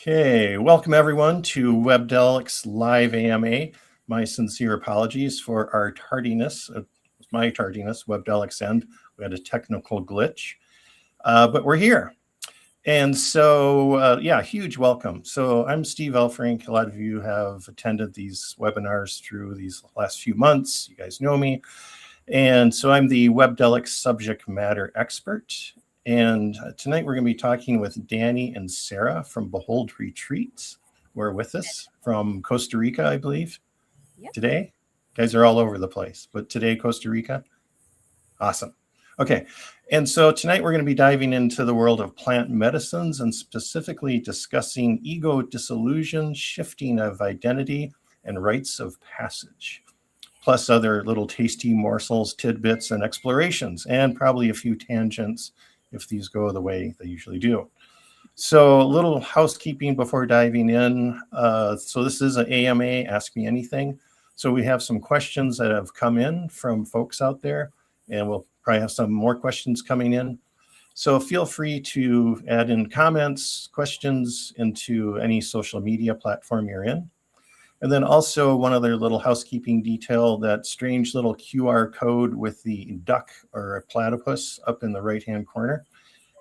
Okay, welcome everyone to Webdelics Live AMA. My sincere apologies for our tardiness, my tardiness, Webdelics end. We had a technical glitch, but we're here. And so, yeah, huge welcome. So I'm Steve Elfrink. A lot of you have attended these webinars through these last few months. You guys know me. And so I'm the Webdelics subject matter expert. And tonight we're going to be talking with Danny and Sarah from Behold Retreats, who are with us from Costa Rica, I believe. Yep. Today. You guys are all over the place, but today, Costa Rica. Awesome. Okay. And so tonight we're going to be diving into the world of plant medicines and specifically discussing ego dissolution, shifting of identity, and rites of passage, plus other little tasty morsels, tidbits, and explorations, and probably a few tangents if these go the way they usually do. So a little housekeeping before diving in. So this is an AMA, Ask Me Anything. So we have some questions that have come in from folks out there, and we'll probably have some more questions coming in. So feel free to add in comments, questions into any social media platform you're in. And then also one other little housekeeping detail, that strange little QR code with the duck or a platypus up in the right-hand corner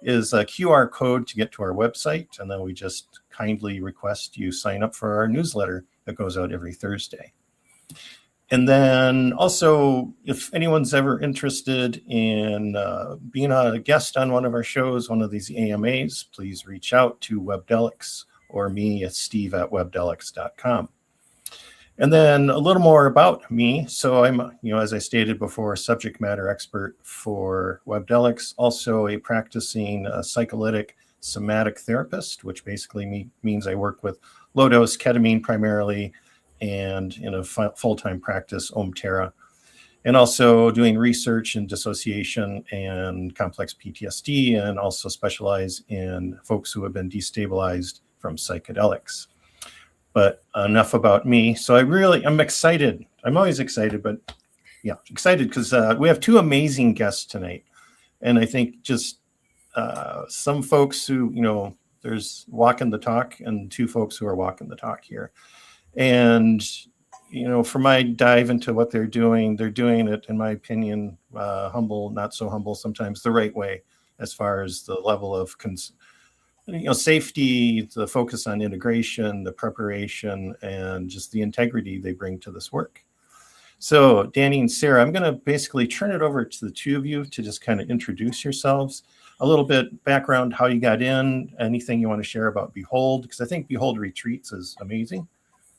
is a QR code to get to our website. And then we just kindly request you sign up for our newsletter that goes out every Thursday. And then also, if anyone's ever interested in being a guest on one of our shows, one of these AMAs, please reach out to Webdelics or me at steve@webdelics.com. And then a little more about me. So I'm, as I stated before, subject matter expert for Webdelics, also a practicing psychedelic somatic therapist, which basically means I work with low-dose ketamine primarily, and in a full-time practice, Om-Tara, and also doing research in dissociation and complex PTSD, and also specialize in folks who have been destabilized from psychedelics. But enough about me. So I'm excited. I'm always excited, but yeah, excited because we have two amazing guests tonight. And I think just some folks who, there's walking the talk and two folks who are walking the talk here. And, for my dive into what they're doing it, in my opinion, humble, not so humble, sometimes the right way, as far as the level of safety, the focus on integration, the preparation, and just the integrity they bring to this work. So Danny and Sarah, I'm going to basically turn it over to the two of you to just kind of introduce yourselves, a little bit background, how you got in, anything you want to share about Behold, because I think Behold Retreats is amazing.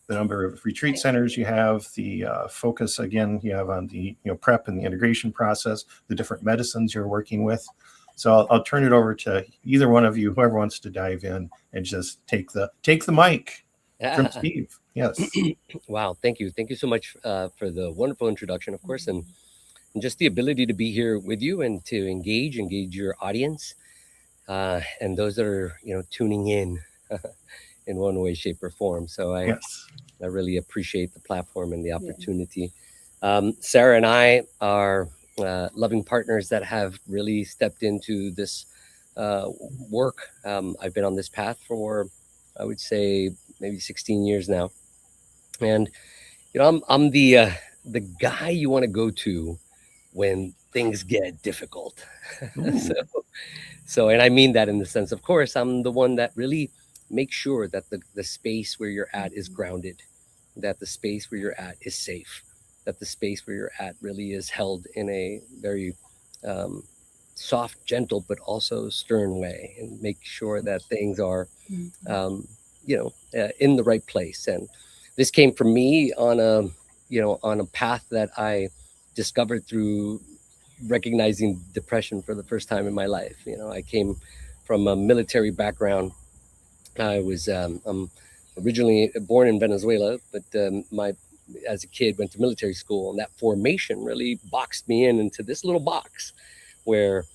The number of retreat centers you have, the focus, again, you have on the prep and the integration process, the different medicines you're working with. So I'll turn it over to either one of you, whoever wants to dive in, and just take the mic from Steve. Yes. Wow. Thank you. Thank you so much for the wonderful introduction, of course, and just the ability to be here with you and to engage your audience and those that are, tuning in one way, shape, or form. So I really appreciate the platform and the opportunity. Sarah and I are loving partners that have really stepped into this work. I've been on this path for, I would say, maybe 16 years now, and I'm the guy you want to go to when things get difficult. So, and I mean that in the sense, of course, I'm the one that really makes sure that the space where you're at is grounded, that the space where you're at is safe, that the space where you're at really is held in a very soft, gentle, but also stern way, and make sure that things are, in the right place. And this came from me on a path that I discovered through recognizing depression for the first time in my life. I came from a military background. I was I'm originally born in Venezuela, but as a kid went to military school, and that formation really boxed me into this little box where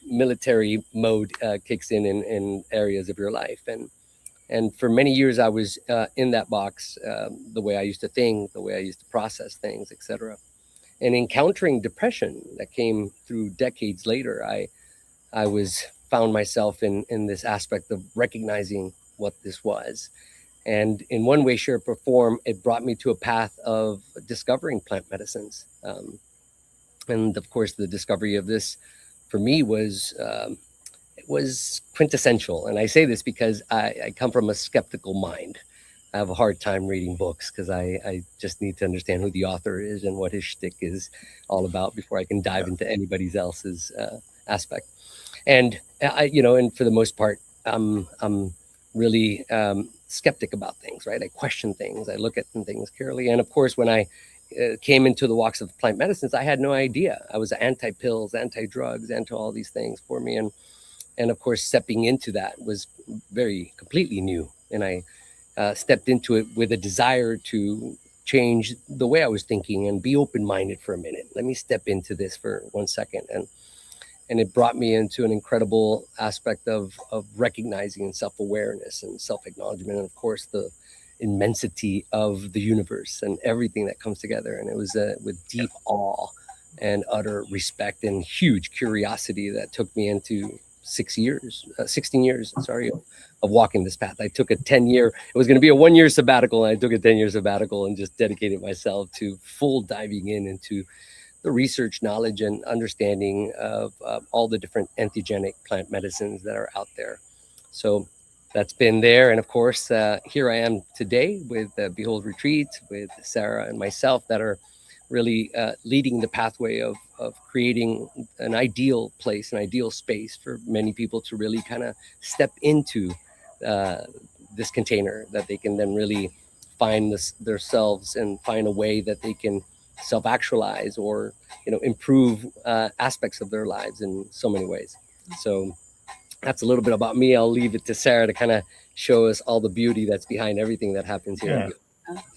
military mode kicks in areas of your life. And for many years I was in that box, the way I used to think, the way I used to process things, etc. And encountering depression that came through decades later, I found myself in this aspect of recognizing what this was. And in one way, shape, or form, it brought me to a path of discovering plant medicines. And of course, the discovery of this for me was quintessential. And I say this because I come from a skeptical mind. I have a hard time reading books because I just need to understand who the author is and what his shtick is all about before I can dive into anybody else's aspect. And and for the most part, I'm really skeptic about things, right? I question things. I look at things carefully. And of course, when I came into the walks of plant medicines, I had no idea. I was anti-pills, anti-drugs, anti all these things for me. And of course, stepping into that was completely new. And I stepped into it with a desire to change the way I was thinking and be open-minded for a minute. Let me step into this for 1 second. And it brought me into an incredible aspect of recognizing and self-awareness and self-acknowledgement. And of course, the immensity of the universe and everything that comes together. And it was with deep awe and utter respect and huge curiosity that took me into 16 years, of walking this path. I took a 10-year, it was going to be a 1-year sabbatical, and I took a 10-year sabbatical and just dedicated myself to full diving into the research, knowledge, and understanding of all the different entheogenic plant medicines that are out there. So that's been there. And of course, here I am today with Behold Retreats, with Sarah and myself that are really leading the pathway of creating an ideal place, an ideal space for many people to really kind of step into this container that they can then really find themselves and find a way that they can self-actualize or improve aspects of their lives in so many ways. So that's a little bit about me. I'll leave it to Sarah to kind of show us all the beauty that's behind everything that happens here. Yeah.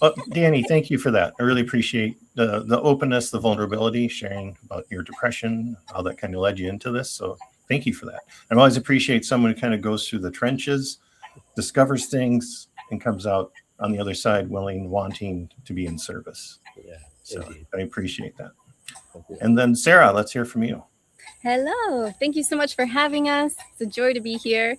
Well, Danny, thank you for that. I really appreciate the openness, the vulnerability, sharing about your depression, how that kind of led you into this. So thank you for that. I always appreciate someone who kind of goes through the trenches, discovers things, and comes out on the other side wanting to be in service. Yeah, so indeed. I appreciate that. And then Sarah, let's hear from you. Hello. Thank you so much for having us. It's a joy to be here.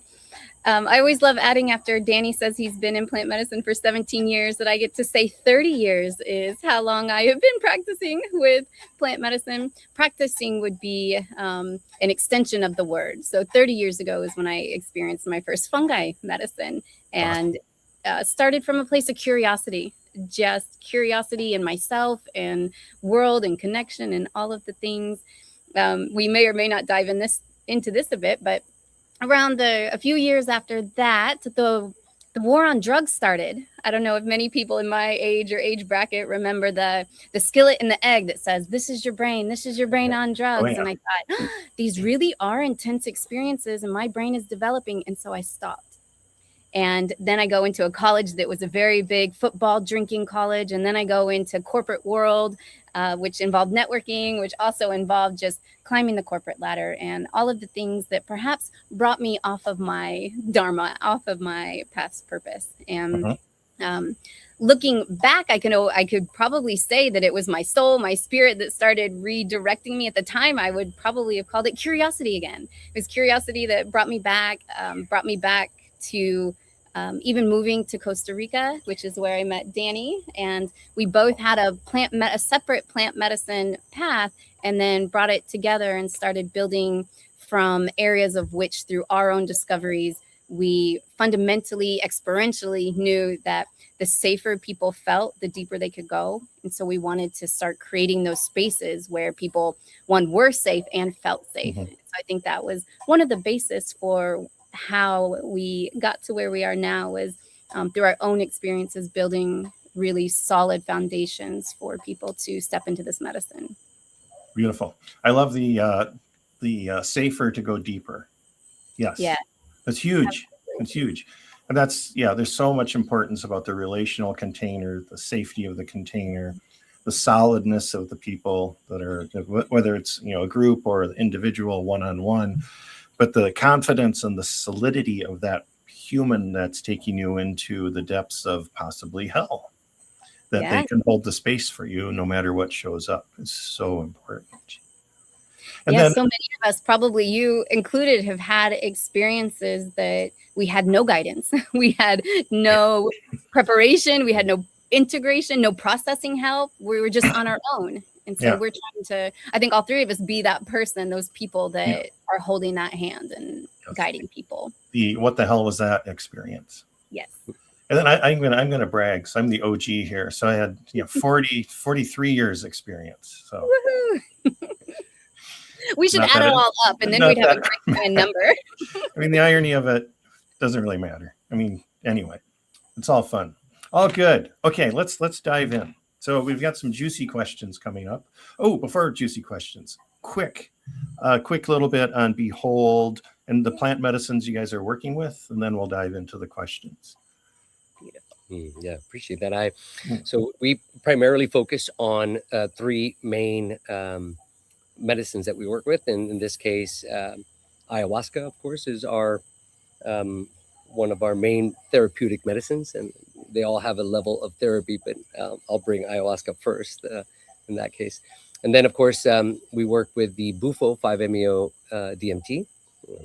I always love adding after Danny says he's been in plant medicine for 17 years that I get to say 30 years is how long I have been practicing with plant medicine. Practicing would be an extension of the word. So 30 years ago is when I experienced my first fungi medicine and started from a place of curiosity, just curiosity in myself and world and connection and all of the things. We may or may not dive into this a bit, but around a few years after that, the war on drugs started. I don't know if many people in my age or age bracket remember the skillet and the egg that says, this is your brain on drugs. Oh, yeah. And I thought, these really are intense experiences and my brain is developing. And so I stopped. And then I go into a college that was a very big football drinking college. And then I go into corporate world, which involved networking, which also involved just climbing the corporate ladder and all of the things that perhaps brought me off of my dharma, off of my past purpose. And looking back, I could probably say that it was my soul, my spirit that started redirecting me. At the time, I would probably have called it curiosity again. It was curiosity that brought me back to even moving to Costa Rica, which is where I met Danny. And we both had a separate plant medicine path and then brought it together and started building from areas of which through our own discoveries, we fundamentally, experientially knew that the safer people felt, the deeper they could go. And so we wanted to start creating those spaces where people, were safe and felt safe. So I think that was one of the basis for how we got to where we are now was through our own experiences, building really solid foundations for people to step into this medicine. Beautiful. I love the safer to go deeper. Yes. Yeah. That's huge. It's huge. And there's so much importance about the relational container, the safety of the container, the solidness of the people that are, whether it's, a group or individual one-on-one, but the confidence and the solidity of that human that's taking you into the depths of possibly hell, that they can hold the space for you no matter what shows up is so important. And yeah, then, so many of us, probably you included, have had experiences that we had no guidance. We had no preparation. We had no integration, no processing help. We were just on our own. And so Yeah. we're trying to, I think all three of us, be that person, those people that Yeah. are holding that hand and guiding people. the what the hell was that experience? Yes. And then I'm gonna brag. So I'm the OG here. So I had 43 years experience. So Woohoo! We should Not add that it it- all up, and then not we'd have a that- great grand number. I mean, the irony of it doesn't really matter. I mean, anyway, it's all fun, all good. Okay, let's dive in. So we've got some juicy questions coming up. Oh, before juicy questions, quick little bit on Behold and the plant medicines you guys are working with, and then we'll dive into the questions. Yeah, appreciate that. So we primarily focus on three main medicines that we work with, and in this case, ayahuasca, of course, is our one of our main therapeutic medicines, and they all have a level of therapy, but I'll bring ayahuasca first in that case. And then, of course, we work with the Bufo 5-MeO DMT.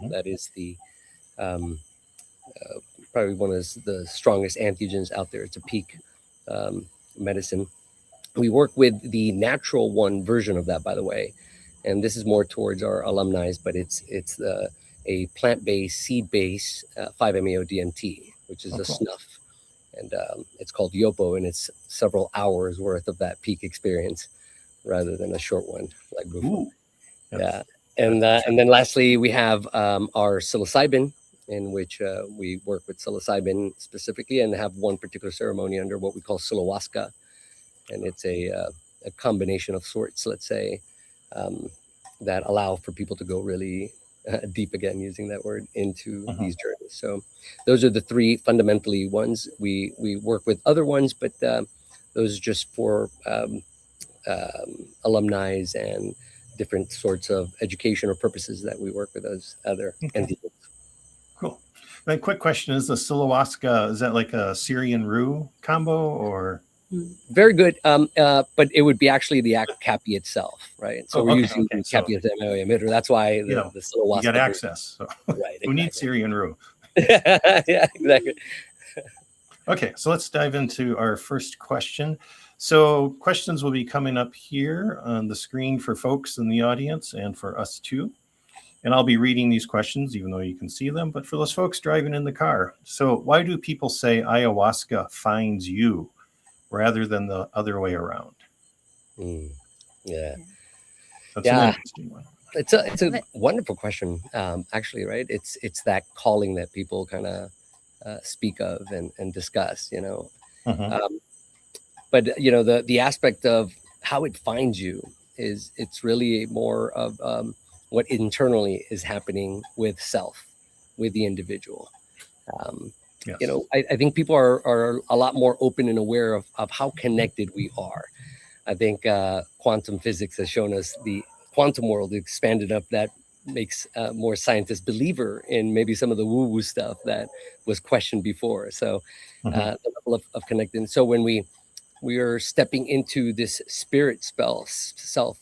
That is the probably one of the strongest entheogens out there. It's a peak medicine. We work with the natural one version of that, by the way, and this is more towards our alumni, but it's a plant-based, seed-based 5-MeO DMT, which is a snuff, and it's called Yopo, and it's several hours worth of that peak experience rather than a short one like Bufo. Yeah, and then lastly we have our psilocybin, in which we work with psilocybin specifically and have one particular ceremony under what we call Ayahuasca. And it's a combination of sorts, let's say, that allow for people to go really deep, again, using that word, into these journeys. So those are the three fundamentally ones. We work with other ones, but those are just for alumni and different sorts of educational purposes that we work with those other entities. Cool. My quick question is, the Ayahuasca, is that like a Syrian Rue combo or? Very good, but it would be actually the cappy itself, right? So we're using the cappy as the MOA emitter. That's why the Ayahuasca. You got access. So. Right. Exactly. Who needs Syrian Rue? Yeah, exactly. Okay, so let's dive into our first question. So questions will be coming up here on the screen for folks in the audience and for us too. And I'll be reading these questions, even though you can see them, but for those folks driving in the car. So why do people say ayahuasca finds you rather than the other way around? Yeah. That's an interesting one. It's a wonderful question, actually, right? It's that calling that people kind of speak of and discuss, you know. But, you know, the aspect of how it finds you it's really more of what internally is happening with self, with the individual. You know, I think people are a lot more open and aware of how connected we are. I think quantum physics has shown us the quantum world expanded up that makes more scientists believer in maybe some of the woo-woo stuff that was questioned before. So the level of connecting. So when we are stepping into this spirit self,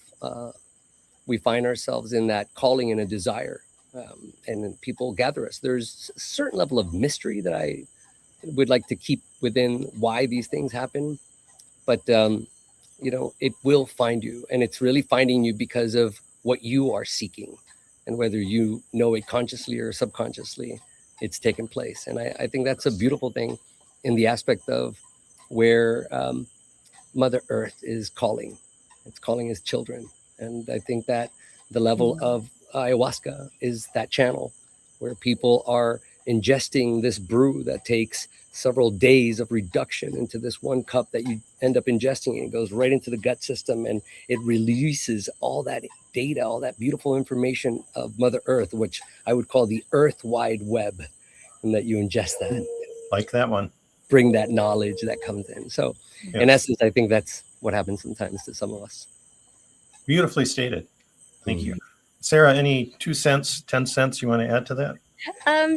we find ourselves in that calling and a desire, and then people gather us. There's a certain level of mystery that I would like to keep within why these things happen, but you know, it will find you, and it's really finding you because of what you are seeking, and whether you know it consciously or subconsciously, it's taken place. And I think that's a beautiful thing in the aspect of where Mother Earth is calling. It's calling his children. And I think that the level of ayahuasca is that channel where people are ingesting this brew that takes several days of reduction into this one cup that you end up ingesting. It goes right into the gut system, and it releases all that data, all that beautiful information of Mother Earth, which I would call the Earth Wide Web, and that you ingest that. Like that one. Bring that knowledge that comes in. So in essence, I think that's what happens sometimes to some of us. Beautifully stated. Thank you. Sarah, any 2 cents, 10 cents you want to add to that?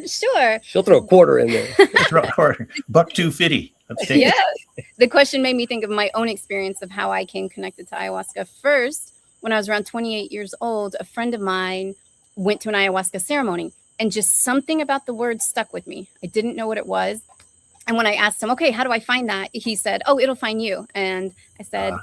Sure. She'll throw a quarter in there. Throw a quarter. $1.250. Let's take it. The question made me think of my own experience of how I came connected to ayahuasca. First, when I was around 28 years old, a friend of mine went to an ayahuasca ceremony, and just something about the word stuck with me. I didn't know what it was. And when I asked him, okay, how do I find that? He said, oh, it'll find you. And I said,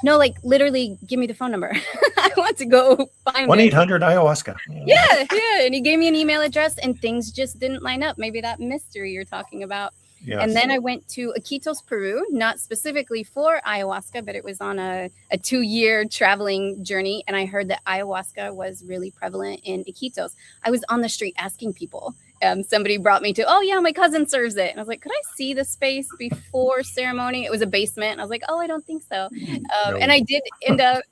no, like literally give me the phone number. I want to go find 1-800 ayahuasca. Yeah. And he gave me an email address, and things just didn't line up. Maybe that mystery you're talking about. Yes. And then I went to Iquitos, Peru, not specifically for ayahuasca, but it was on a 2-year traveling journey. And I heard that ayahuasca was really prevalent in Iquitos. I was on the street asking people. Somebody brought me to, oh yeah, my cousin serves it. And I was like, could I see the space before ceremony? It was a basement. And I was like, oh, I don't think so. No. And I did end up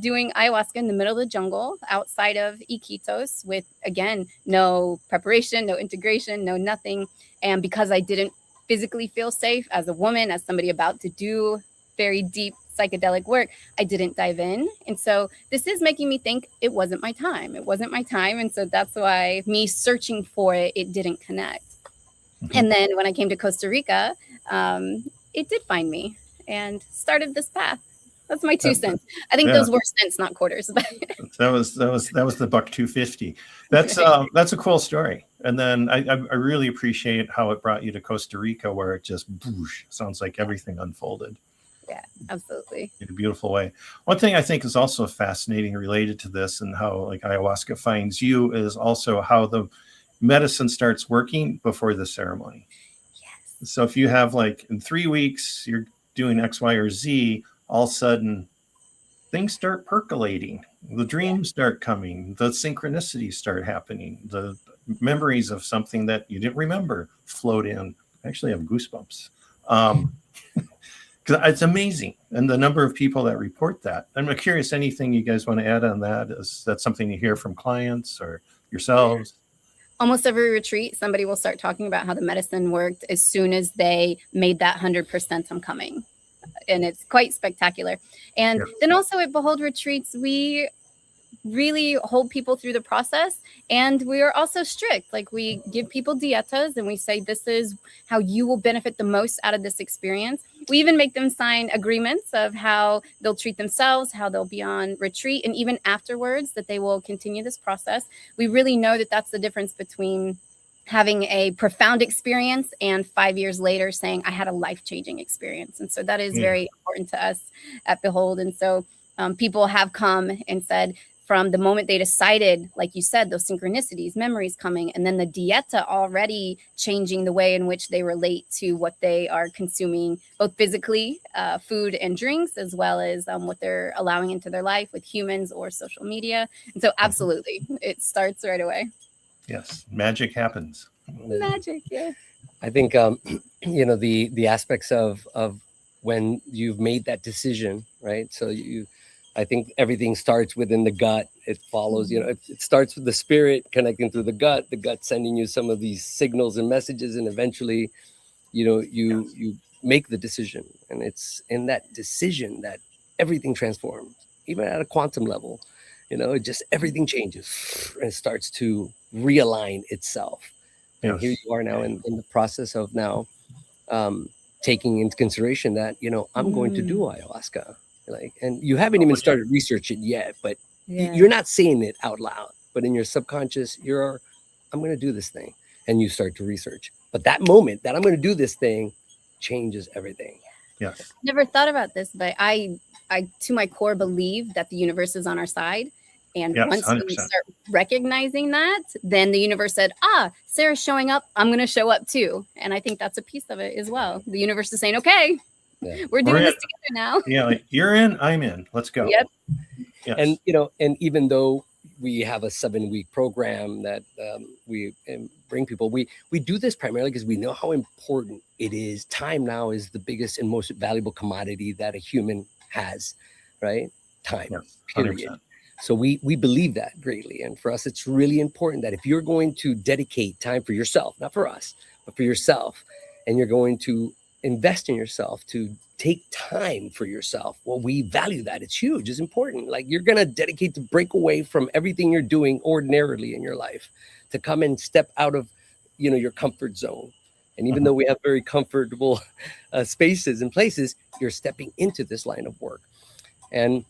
doing ayahuasca in the middle of the jungle outside of Iquitos with, again, no preparation, no integration, no nothing. And because I didn't physically feel safe as a woman, as somebody about to do very deep psychedelic work, I didn't dive in. And so this is making me think it wasn't my time. It wasn't my time. And so that's why me searching for it, it didn't connect. Mm-hmm. And then when I came to Costa Rica, it did find me and started this path. That's my 2 cents. I think those were cents, not quarters. that was the $1.250. That's a cool story. And then I really appreciate how it brought you to Costa Rica, where it just sounds like everything unfolded. Yeah, absolutely. In a beautiful way. One thing I think is also fascinating related to this and how like ayahuasca finds you is also how the medicine starts working before the ceremony. Yes. So if you have like in 3 weeks, you're doing X, Y, or Z, all of a sudden things start percolating. The dreams start coming. The synchronicities start happening. The memories of something that you didn't remember float in. I actually have goosebumps. Because it's amazing. And the number of people that report that. I'm curious, anything you guys want to add on that? Is that something you hear from clients or yourselves? Almost every retreat, somebody will start talking about how the medicine worked as soon as they made that 100% I'm coming. And it's quite spectacular. And then also at Behold Retreats, we really hold people through the process, and we are also strict. Like we give people dietas and we say this is how you will benefit the most out of this experience. We even make them sign agreements of how they'll treat themselves, how they'll be on retreat, and even afterwards that they will continue this process. We really know that that's the difference between having a profound experience and 5 years later saying I had a life-changing experience. And so that is very important to us at Behold. And so people have come and said, from the moment they decided, like you said, those synchronicities, memories coming, and then the dieta already changing the way in which they relate to what they are consuming, both physically, food and drinks, as well as what they're allowing into their life with humans or social media. And so absolutely, it starts right away. Yes, magic happens. Magic, yeah. I think, the aspects of when you've made that decision, right? So I think everything starts within the gut. It follows, it starts with the spirit connecting through the gut sending you some of these signals and messages. And eventually, you make the decision. And it's in that decision that everything transforms, even at a quantum level. Everything changes and it starts to realign itself. And here you are now in the process of now taking into consideration that, I'm going to do ayahuasca. And you haven't even started researching yet, but you're not saying it out loud, but in your subconscious, I'm going to do this thing. And you start to research. But that moment that I'm going to do this thing changes everything. Yes. Never thought about this, but I to my core believe that the universe is on our side. And once 100%. We start recognizing that, then the universe said, Sarah's showing up. I'm going to show up too. And I think that's a piece of it as well. The universe is saying, okay, we're doing this together now. Yeah, like you're in, I'm in. Let's go. Yep. Yes. And and even though we have a 7-week program that we bring people, we do this primarily because we know how important it is. Time now is the biggest and most valuable commodity that a human has, right? Time. Yes, period. So we believe that greatly. And for us, it's really important that if you're going to dedicate time for yourself, not for us, but for yourself, and you're going to invest in yourself, to take time for yourself. Well, we value that. It's huge. It's important. Like you're going to dedicate to break away from everything you're doing ordinarily in your life to come and step out of, your comfort zone. And even though we have very comfortable spaces and places, you're stepping into this line of work. And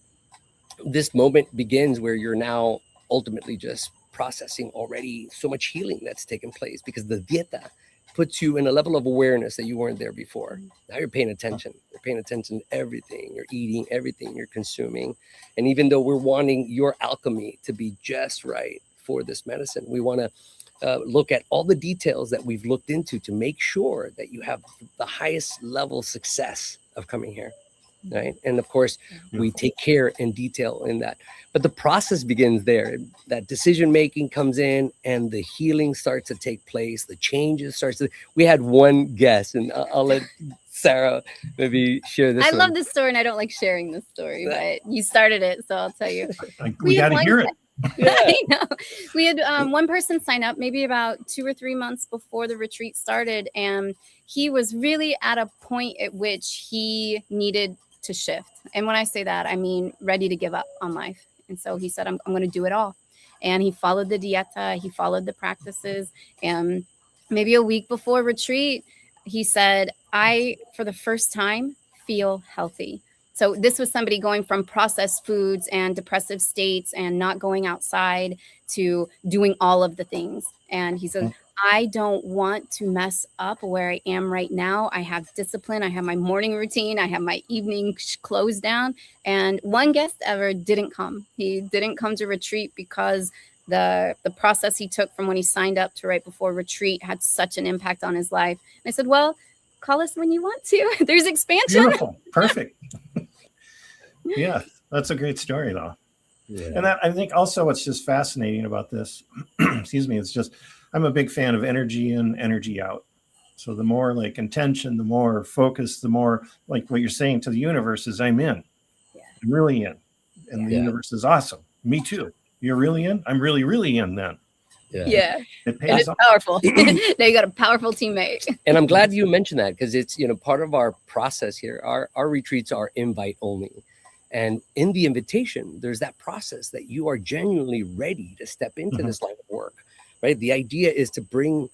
this moment begins where you're now ultimately just processing already so much healing that's taken place, because the dieta puts you in a level of awareness that you weren't there before. Now you're paying attention. You're paying attention to everything. You're eating everything you're consuming. And even though we're wanting your alchemy to be just right for this medicine, we want to look at all the details that we've looked into to make sure that you have the highest level success of coming here. Right. And of course, we take care in detail in that. But the process begins there. That decision making comes in and the healing starts to take place. The changes starts to. We had one guest, and I'll let Sarah maybe share this. I love this story, and I don't like sharing this story, but you started it, so I'll tell you. We got to hear it. Yeah. I know. We had one person sign up maybe about 2 or 3 months before the retreat started, and he was really at a point at which he needed to shift. And when I say that, I mean ready to give up on life. And so he said, I'm going to do it all. And he followed the dieta, he followed the practices. And maybe a week before retreat, he said, I, for the first time, feel healthy. So this was somebody going from processed foods and depressive states and not going outside to doing all of the things. And he said, I don't want to mess up where I am right now. I have discipline. I have my morning routine. I have my evening close down. And one guest ever didn't come. He didn't come to retreat because the process he took from when he signed up to right before retreat had such an impact on his life. And I said, well, call us when you want to. There's expansion. Beautiful. Perfect. Yeah, that's a great story, though. Yeah. And that, I think also what's just fascinating about this, excuse me, it's just, I'm a big fan of energy in, energy out. So the more like intention, the more focus, the more like what you're saying to the universe is I'm in. Yeah. I'm really in. And the universe is awesome. Me too. You're really in? I'm really, really in then. Yeah. It pays and it's off. powerful. Now you got a powerful teammate. And I'm glad you mentioned that, because it's, part of our process here. Our retreats are invite only. And in the invitation, there's that process that you are genuinely ready to step into this line of work, right? The idea is to bring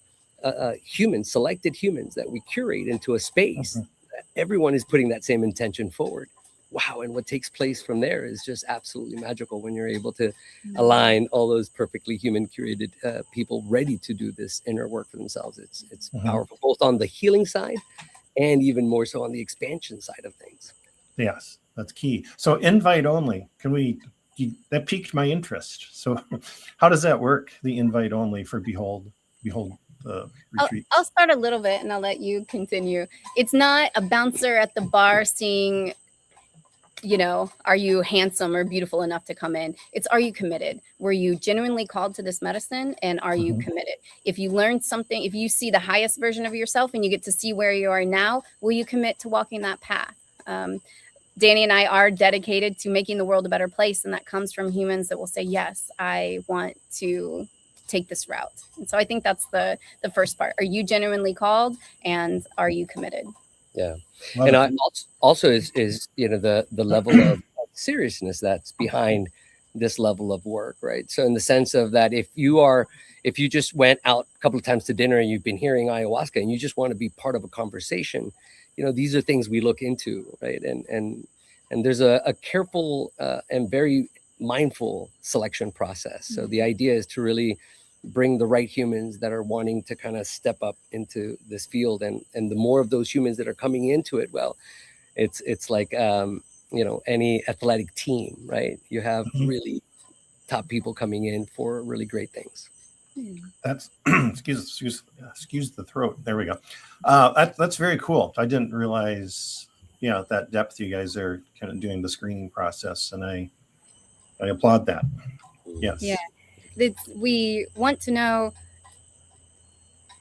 humans, selected humans that we curate into a space that everyone is putting that same intention forward. Wow. And what takes place from there is just absolutely magical when you're able to align all those perfectly human curated people ready to do this inner work for themselves. It's powerful, both on the healing side and even more so on the expansion side of things. Yes, that's key. So invite only, that piqued my interest. So how does that work? The invite only for Behold retreat. I'll start a little bit and I'll let you continue. It's not a bouncer at the bar seeing, are you handsome or beautiful enough to come in? It's, are you committed? Were you genuinely called to this medicine? And are you committed? If you learned something, if you see the highest version of yourself and you get to see where you are now, will you commit to walking that path? Danny and I are dedicated to making the world a better place. And that comes from humans that will say, yes, I want to take this route. And so I think that's the first part. Are you genuinely called, and are you committed? Yeah. And I also is the level of seriousness that's behind this level of work, right? So in the sense of that, if you just went out a couple of times to dinner and you've been hearing ayahuasca and you just want to be part of a conversation, these are things we look into, right? And there's a careful and very mindful selection process. So the idea is to really bring the right humans that are wanting to kind of step up into this field, and the more of those humans that are coming into it, well, it's like any athletic team, right? You have really top people coming in for really great things. That's excuse the throat. There we go. That's very cool. I didn't realize that depth you guys are kind of doing the screening process, and I applaud that. Yes. Yeah. We want to know,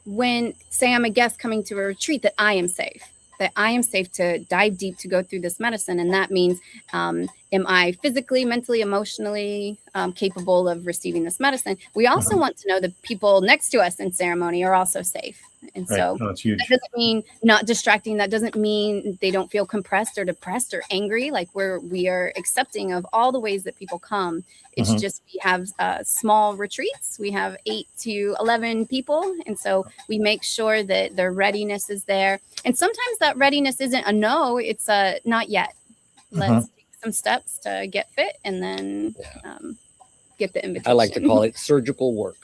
when, say I'm a guest coming to a retreat, that I am safe to dive deep, to go through this medicine. And that means, am I physically, mentally, emotionally capable of receiving this medicine? We also want to know the people next to us in ceremony are also safe. And so that's huge. That doesn't mean not distracting. That doesn't mean they don't feel compressed or depressed or angry. Like we are accepting of all the ways that people come. It's just, we have small retreats. We have 8 to 11 people. And so we make sure that their readiness is there. And sometimes that readiness isn't a no, it's a not yet. Let's take some steps to get fit, and then get the invitation. I like to call it surgical work.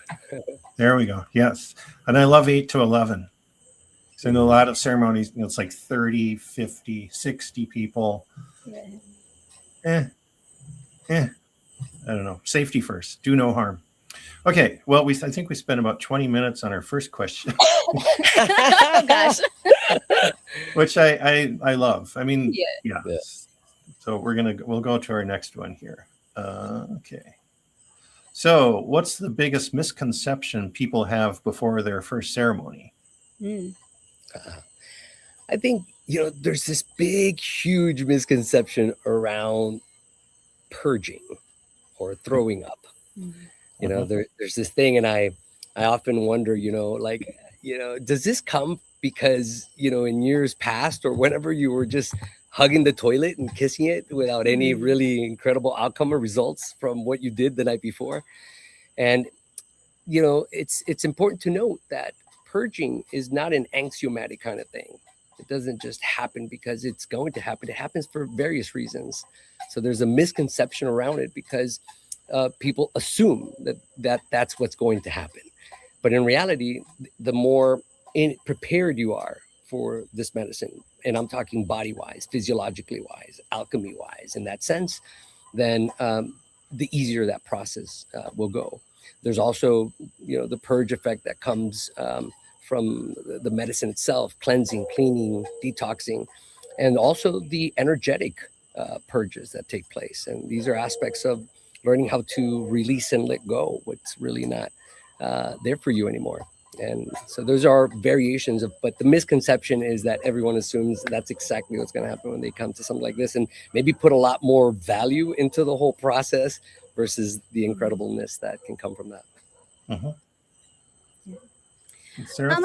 There we go. Yes. And I love 8 to 11. So in a lot of ceremonies, it's like 30, 50, 60 people. I don't know. Safety first. Do no harm. Okay. Well, I think we spent about 20 minutes on our first question. Oh gosh. Which I love. I mean, Yeah. So we'll go to our next one here. Okay. So what's the biggest misconception people have before their first ceremony? I think, there's this big, huge misconception around purging or throwing up. There's this thing, and I often wonder, does this come because, in years past or whenever you were just hugging the toilet and kissing it without any really incredible outcome or results from what you did the night before? And, it's important to note that purging is not an axiomatic kind of thing. It doesn't just happen because it's going to happen. It happens for various reasons. So there's a misconception around it because people assume that that's what's going to happen. But in reality, the more prepared you are for this medicine, and I'm talking body-wise, physiologically wise, alchemy-wise, in that sense, then the easier that process will go. There's also, the purge effect that comes from the medicine itself, cleansing, cleaning, detoxing, and also the energetic purges that take place. And these are aspects of learning how to release and let go what's really not there for you anymore. And so those are variations of, but the misconception is that everyone assumes that's exactly what's going to happen when they come to something like this, and maybe put a lot more value into the whole process versus the incredibleness that can come from that. Sarah,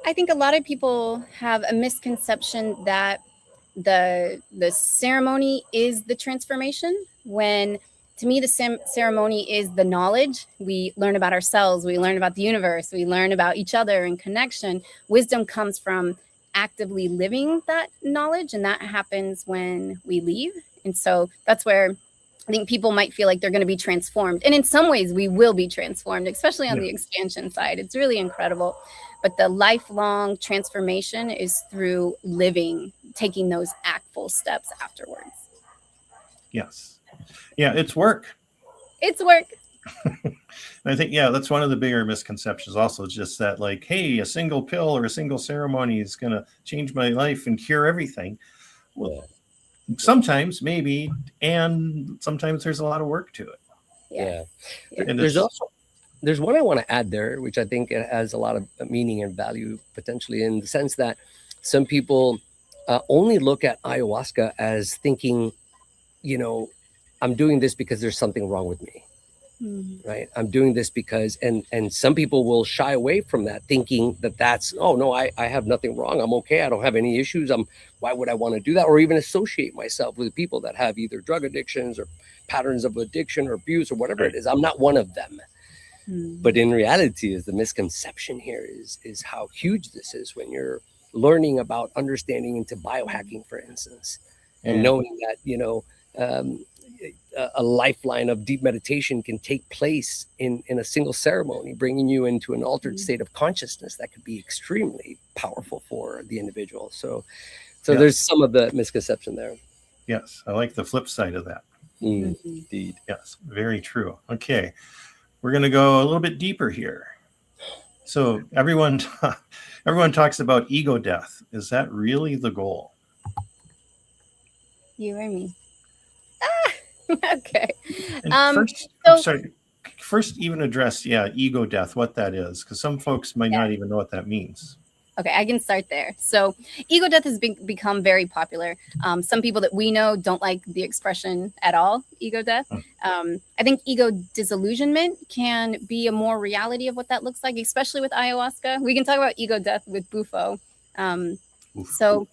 I think a lot of people have a misconception that the ceremony is the transformation, when to me the ceremony is the knowledge. We learn about ourselves, we learn about the universe, we learn about each other and connection. Wisdom comes from actively living that knowledge, and that happens when we leave. And so that's where I think people might feel like they're going to be transformed. And in some ways we will be transformed, especially on the expansion side. It's really incredible. But the lifelong transformation is through living, taking those actful steps afterwards. Yes. Yeah, it's work. It's work. And I think, that's one of the bigger misconceptions also, just that like, hey, a single pill or a single ceremony is going to change my life and cure everything. Well, sometimes maybe, and sometimes there's a lot of work to it. And there's one I want to add there, which I think it has a lot of meaning and value potentially, in the sense that some people only look at ayahuasca as thinking, I'm doing this because there's something wrong with me. Right? I'm doing this because, and some people will shy away from that, thinking that's, oh no, I have nothing wrong. I'm okay. I don't have any issues. Why would I want to do that? Or even associate myself with people that have either drug addictions or patterns of addiction or abuse or whatever it is. I'm not one of them. But in reality, is the misconception here is how huge this is when you're learning about understanding into biohacking, for instance, and knowing that, a lifeline of deep meditation can take place in a single ceremony, bringing you into an altered state of consciousness that could be extremely powerful for the individual. So there's some of the misconception there. Yes, I like the flip side of that. Indeed. Yes, very true. Okay, we're going to go a little bit deeper here. So everyone talks about ego death. Is that really the goal? You or me? Okay. First even address, ego death, what that is, because some folks might not even know what that means. Okay, I can start there. So ego death has become very popular. Some people that we know don't like the expression at all, ego death. I think ego disillusionment can be a more reality of what that looks like, especially with ayahuasca. We can talk about ego death with Bufo. So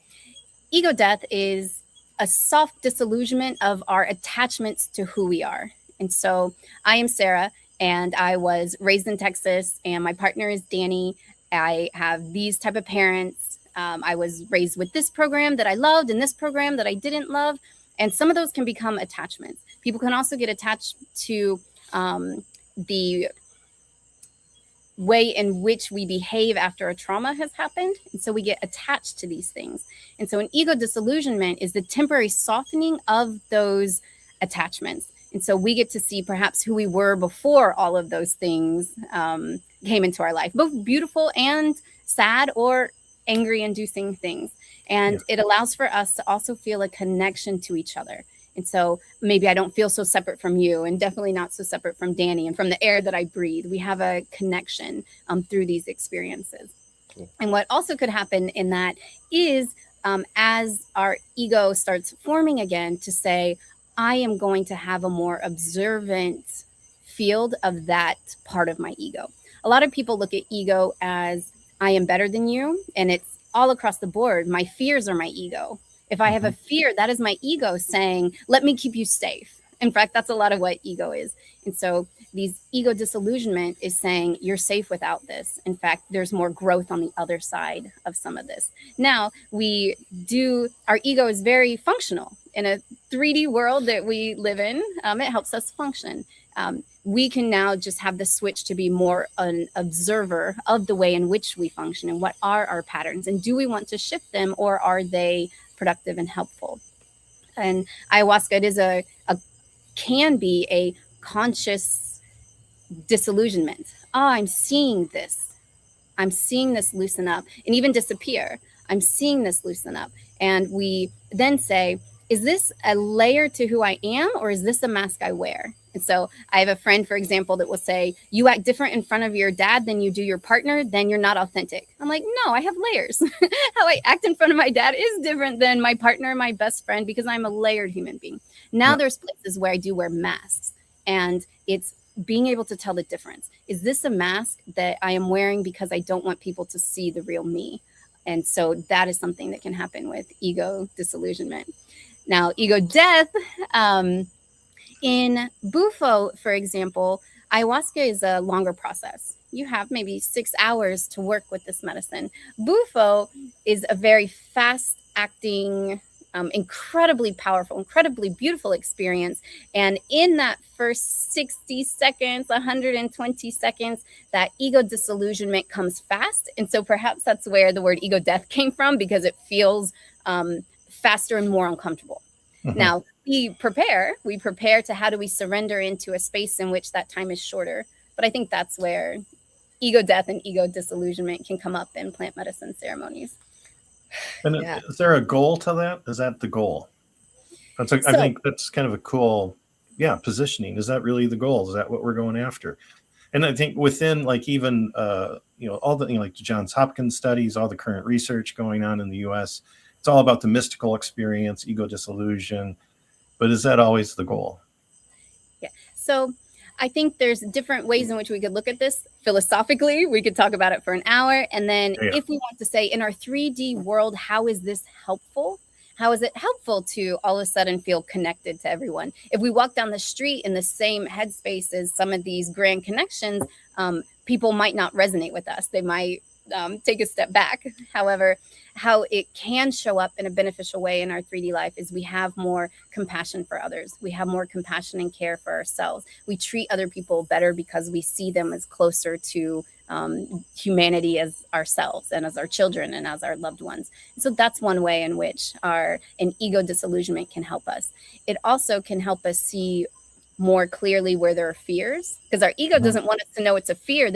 ego death is a soft disillusionment of our attachments to who we are. And so I am Sarah, and I was raised in Texas, and my partner is Danny. I have these type of parents. I was raised with this program that I loved and this program that I didn't love. And some of those can become attachments. People can also get attached to the way in which we behave after a trauma has happened. And so we get attached to these things. And so an ego disillusionment is the temporary softening of those attachments. And so we get to see perhaps who we were before all of those things came into our life, both beautiful and sad or angry inducing things. And it allows for us to also feel a connection to each other. And so maybe I don't feel so separate from you, and definitely not so separate from Danny and from the air that I breathe. We have a connection through these experiences. And what also could happen in that is as our ego starts forming again, to say, I am going to have a more observant field of that part of my ego. A lot of people look at ego as I am better than you, and it's all across the board. My fears are my ego. If I have a fear, that is my ego saying, let me keep you safe. In fact, that's a lot of what ego is. And so these ego disillusionment is saying you're safe without this. In fact, there's more growth on the other side of some of this. Now our ego is very functional in a 3D world that we live in. It helps us function. We can now just have the switch to be more an observer of the way in which we function and what are our patterns, and do we want to shift them, or are they productive and helpful? And ayahuasca, it can be a conscious disillusionment. I'm seeing this loosen up and even disappear. I'm seeing this loosen up. And we then say, is this a layer to who I am, or is this a mask I wear? And so I have a friend, for example, that will say, you act different in front of your dad than you do your partner, then you're not authentic. I'm like, no, I have layers. How I act in front of my dad is different than my partner, my best friend, because I'm a layered human being. Now there's places where I do wear masks, and it's being able to tell the difference. Is this a mask that I am wearing because I don't want people to see the real me? And so that is something that can happen with ego disillusionment. Now, ego death, in Bufo, for example, ayahuasca is a longer process. You have maybe 6 hours to work with this medicine. Bufo is a very fast-acting, incredibly powerful, incredibly beautiful experience. And in that first 60 seconds, 120 seconds, that ego disillusionment comes fast. And so perhaps that's where the word ego death came from, because it feels faster and more uncomfortable. Now, we prepare to how do we surrender into a space in which that time is shorter. But I think that's where ego death and ego disillusionment can come up in plant medicine ceremonies. And is there a goal to that? Is that the goal? I think that's kind of a cool, positioning. Is that really the goal? Is that what we're going after? And I think within even, all the, like Johns Hopkins studies, all the current research going on in the US, it's all about the mystical experience, ego disillusion. But is that always the goal? Yeah. So I think there's different ways in which we could look at this. Philosophically, we could talk about it for an hour. And then if we want to say, in our 3D world, how is this helpful? How is it helpful to all of a sudden feel connected to everyone? If we walk down the street in the same headspace as some of these grand connections, people might not resonate with us. They might take a step back. However, how it can show up in a beneficial way in our 3D life is we have more compassion for others. We have more compassion and care for ourselves. We treat other people better because we see them as closer to humanity as ourselves and as our children and as our loved ones. So that's one way in which an ego disillusionment can help us. It also can help us see more clearly where there are fears, because our ego doesn't want us to know it's a fear.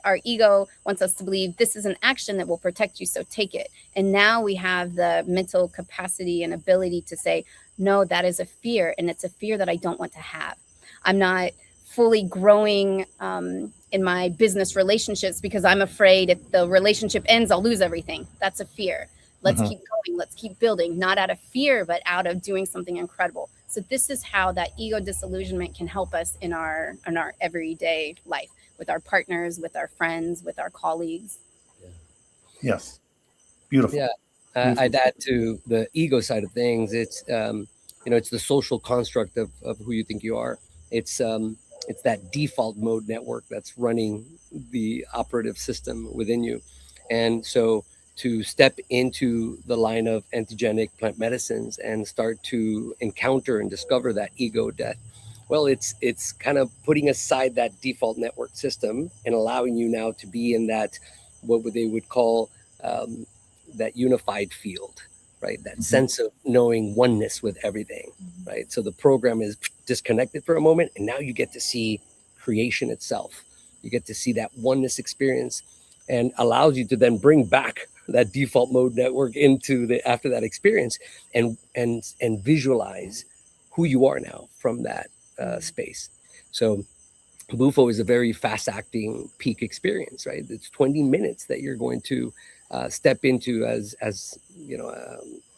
Our ego wants us to believe this is an action that will protect you, so take it. And now we have the mental capacity and ability to say, no, that is a fear, and it's a fear that I don't want to have. I'm not fully growing in my business relationships because I'm afraid if the relationship ends, I'll lose everything. That's a fear. Let's keep going. Let's keep building, not out of fear, but out of doing something incredible. So this is how that ego disillusionment can help us in our everyday life, with our partners, with our friends, with our colleagues. Yes. Beautiful. Yeah. I'd add to the ego side of things. It's, it's the social construct of who you think you are. It's that default mode network that's running the operative system within you. And so to step into the line of antigenic plant medicines and start to encounter and discover that ego death? Well, it's kind of putting aside that default network system and allowing you now to be in that, what they would call that unified field, right? That sense of knowing oneness with everything, right? So the program is disconnected for a moment, and now you get to see creation itself. You get to see that oneness experience, and allows you to then bring back that default mode network into the after that experience, and visualize who you are now from that space. So Bufo is a very fast acting peak experience, right? It's 20 minutes that you're going to step into, as you know,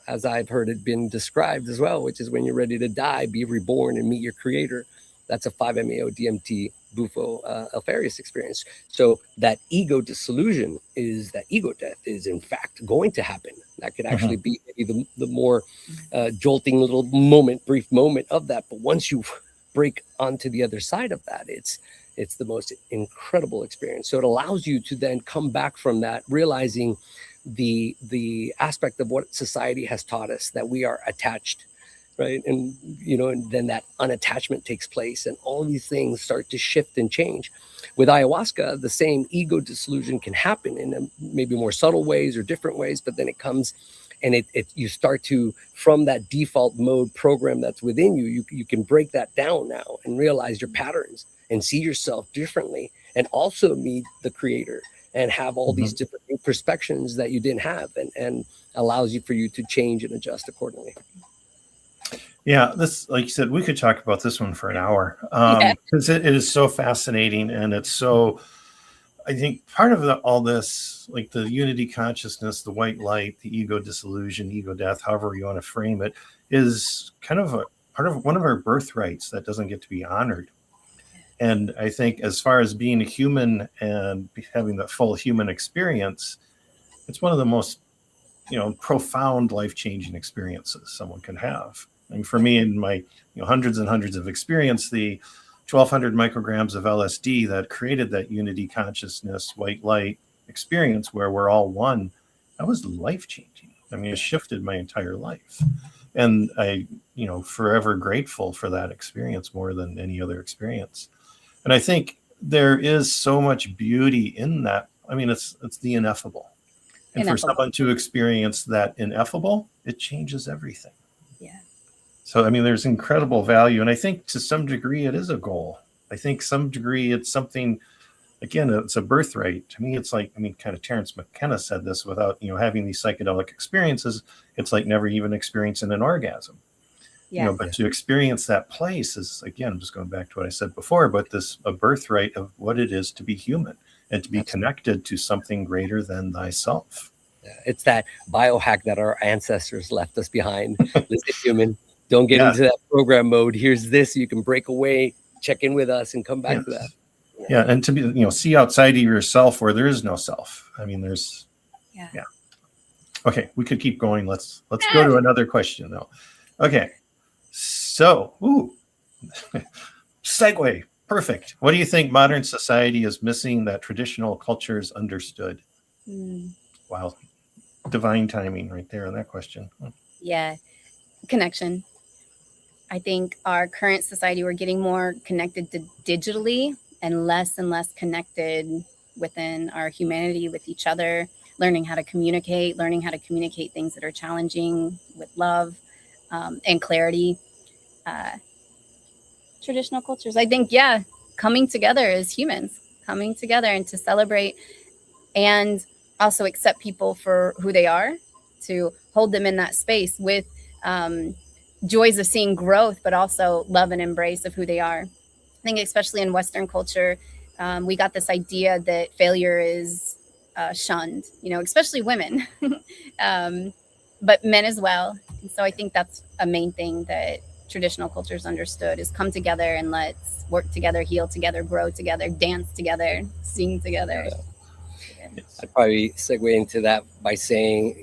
as I've heard it been described as well, which is when you're ready to die, be reborn, and meet your creator. That's a 5-MeO DMT Bufo Alfarius experience. So that ego dissolution is, that ego death is in fact going to happen. That could actually be maybe the more jolting little moment, brief moment of that. But once you break onto the other side of that, it's the most incredible experience. So it allows you to then come back from that, realizing the aspect of what society has taught us, that we are attached, right? And you know, and then that unattachment takes place, and all these things start to shift and change. With ayahuasca, the same ego dissolution can happen in maybe more subtle ways or different ways, but then it comes and you start to, from that default mode program that's within you, you can break that down now and realize your patterns and see yourself differently, and also meet the creator and have all these different perspectives that you didn't have, and allows you for you to change and adjust accordingly. Yeah, this, like you said, we could talk about this one for an hour, because it is so fascinating, and it's so, I think part of all this, like the unity consciousness, the white light, the ego dissolution, ego death, however you want to frame it, is kind of a part of one of our birthrights that doesn't get to be honored. And I think as far as being a human and having the full human experience, it's one of the most, you know, profound life-changing experiences someone can have. I mean, for me, in my hundreds and hundreds of experience, the 1,200 micrograms of LSD that created that unity consciousness, white light experience where we're all one, that was life-changing. I mean, it shifted my entire life. And I, forever grateful for that experience more than any other experience. And I think there is so much beauty in that. I mean, it's the ineffable. And for someone to experience that ineffable, it changes everything. Yeah. So, I mean, there's incredible value. And I think to some degree it is a goal. I think some degree it's something, again, it's a birthright. To me, it's like, kind of Terence McKenna said this, without, having these psychedelic experiences, it's like never even experiencing an orgasm. Yeah. But to experience that place is, again, just going back to what I said before, but a birthright of what it is to be human and to be connected to something greater than thyself. It's that biohack that our ancestors left us behind. Listen, human, don't get into that program mode. Here's this, you can break away, check in with us, and come back to that. Yeah, and to be, see outside of yourself where there is no self. I mean, there's, Okay, we could keep going. Let's go to another question though. Okay, so, segue, perfect. What do you think modern society is missing that traditional cultures understood? Wow, divine timing right there on that question. Yeah, connection. I think our current society, we're getting more connected to digitally and less connected within our humanity with each other, learning how to communicate things that are challenging with love and clarity. Traditional cultures, I think, coming together as humans, coming together and to celebrate and also accept people for who they are, to hold them in that space with joys of seeing growth, but also love and embrace of who they are. I think especially in Western culture, we got this idea that failure is shunned, especially women, but men as well. And so I think that's a main thing that traditional cultures understood, is come together and let's work together, heal together, grow together, dance together, sing together. I'd probably segue into that by saying,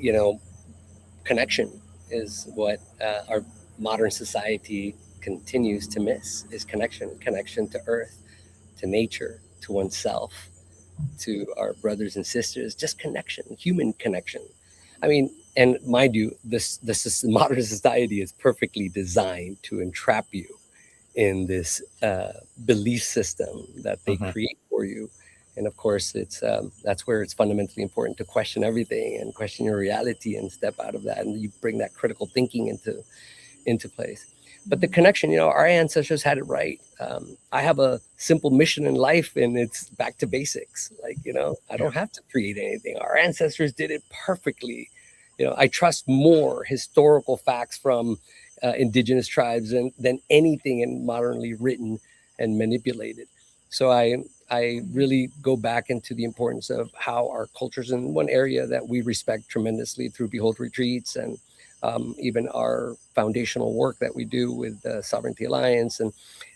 connection is what our modern society continues to miss, is connection to earth, to nature, to oneself, to our brothers and sisters, just connection, human connection. I mean, and mind you, this modern society is perfectly designed to entrap you in this belief system that they create for you. And of course, it's that's where it's fundamentally important to question everything and question your reality and step out of that, and you bring that critical thinking into place. But the connection, you know, our ancestors had it right. I have a simple mission in life, and it's back to basics. Like, you know, I don't have to create anything. Our ancestors did it perfectly. You know, I trust more historical facts from indigenous tribes than anything in modernly written and manipulated. So I really go back into the importance of how our cultures, in one area that we respect tremendously through Behold Retreats and even our foundational work that we do with the Sovereignty Alliance. And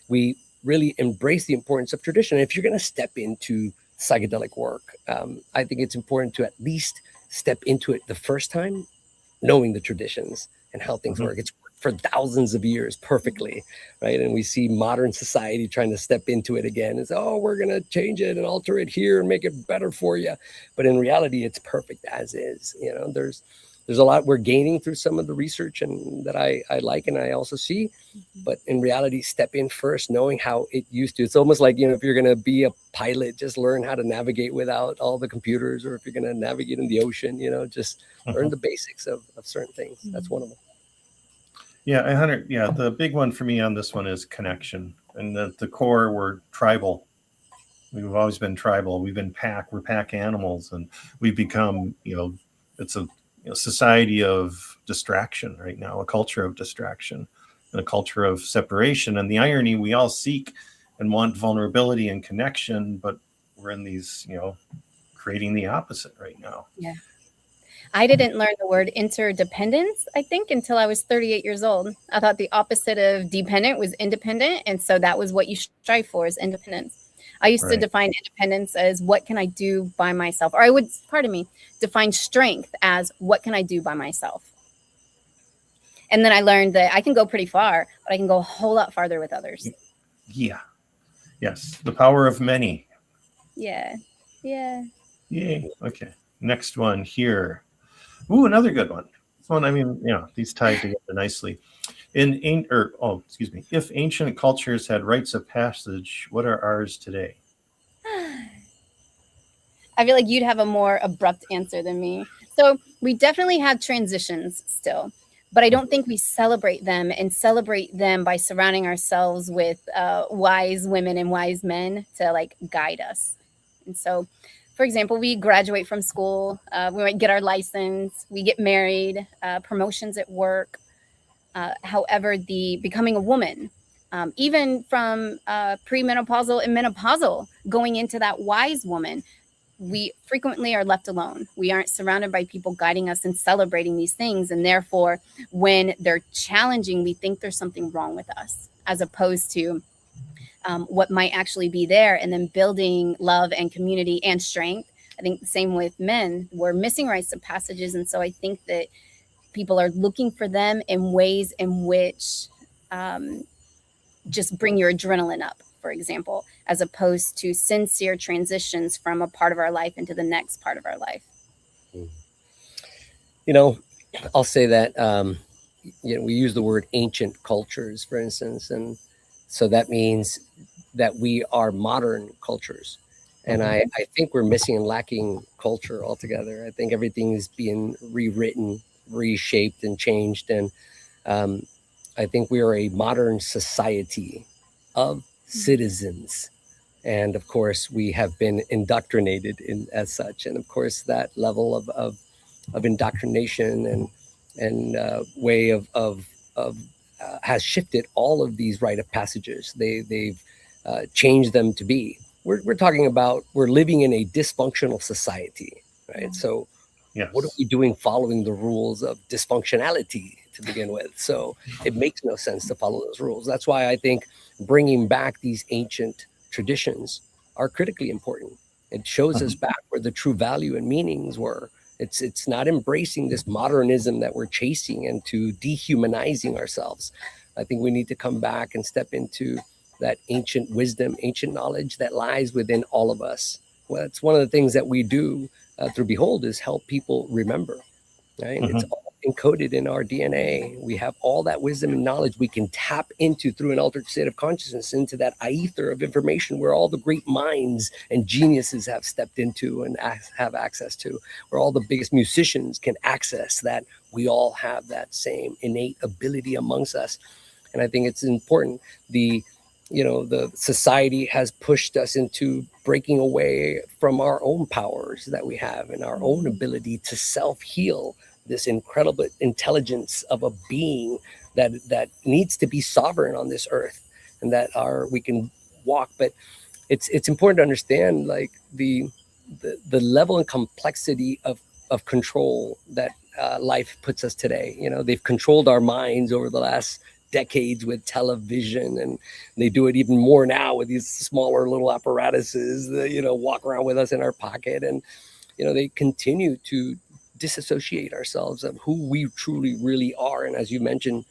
we really embrace the importance of tradition. If you're going to step into psychedelic work, I think it's important to at least step into it the first time, knowing the traditions and how things work. It's for thousands of years perfectly, right? And we see modern society trying to step into it again. It's, oh, we're going to change it and alter it here and make it better for you. But in reality, it's perfect as is. You know, there's a lot we're gaining through some of the research and that I like and I also see. But in reality, step in first, knowing how it used to. It's almost like, you know, if you're going to be a pilot, just learn how to navigate without all the computers, or if you're going to navigate in the ocean, you know, just learn the basics of certain things. That's one of them. Yeah, 100. Yeah, the big one for me on this one is connection. And at the core, we're tribal. We've always been tribal. We've been pack. We're pack animals, and we've become, you know, it's a society of distraction right now, a culture of distraction, and a culture of separation. And the irony, we all seek and want vulnerability and connection, but we're in these, you know, creating the opposite right now. Yeah. I didn't learn the word interdependence, I think, until I was 38 years old. I thought the opposite of dependent was independent. And so that was what you strive for, is independence. I used to define independence as what can I do by myself? Or I would, define strength as what can I do by myself? And then I learned that I can go pretty far, but I can go a whole lot farther with others. Yeah. Yes. The power of many. Yeah. Yeah. Yay. Okay. Next one here. Ooh, another good one. This one, I mean, you know, these tied together nicely. If ancient cultures had rites of passage, what are ours today? I feel like you'd have a more abrupt answer than me. So we definitely have transitions still, but I don't think we celebrate them by surrounding ourselves with wise women and wise men to like guide us. And so, for example, we graduate from school, we might get our license, we get married, promotions at work. However, the becoming a woman, even from premenopausal and menopausal, going into that wise woman, we frequently are left alone. We aren't surrounded by people guiding us and celebrating these things. And therefore, when they're challenging, we think there's something wrong with us, as opposed to what might actually be there, and then building love and community and strength. I think the same with men. We're missing rites of passages. And so I think that people are looking for them in ways in which just bring your adrenaline up, for example, as opposed to sincere transitions from a part of our life into the next part of our life. You know, I'll say that, you know, we use the word ancient cultures, for instance, and so that means that we are modern cultures. And I think we're missing and lacking culture altogether. I think everything is being rewritten, reshaped, and changed. And I think we are a modern society of citizens. And of course, we have been indoctrinated as such. And of course, that level of indoctrination and way of has shifted all of these rite of passages. They've changed them to be. We're talking about, we're living in a dysfunctional society, right? So what are we doing following the rules of dysfunctionality to begin with? So it makes no sense to follow those rules. That's why I think bringing back these ancient traditions are critically important. It shows us back where the true value and meanings were. It's not embracing this modernism that we're chasing and to dehumanizing ourselves. I think we need to come back and step into that ancient wisdom, ancient knowledge that lies within all of us. well, it's one of the things that we do through Behold is help people remember, right? It's all encoded in our DNA. We have all that wisdom and knowledge we can tap into through an altered state of consciousness, into that ether of information where all the great minds and geniuses have stepped into and have access to, where all the biggest musicians can access that. We all have that same innate ability amongst us. And I think it's important. The society has pushed us into breaking away from our own powers that we have and our own ability to self-heal, this incredible intelligence of a being that needs to be sovereign on this earth, and that we can walk. But it's important to understand like the level and complexity of control that life puts us today. They've controlled our minds over the last decades with television, and they do it even more now with these smaller little apparatuses that walk around with us in our pocket. And they continue to disassociate ourselves of who we truly really are. And as you mentioned,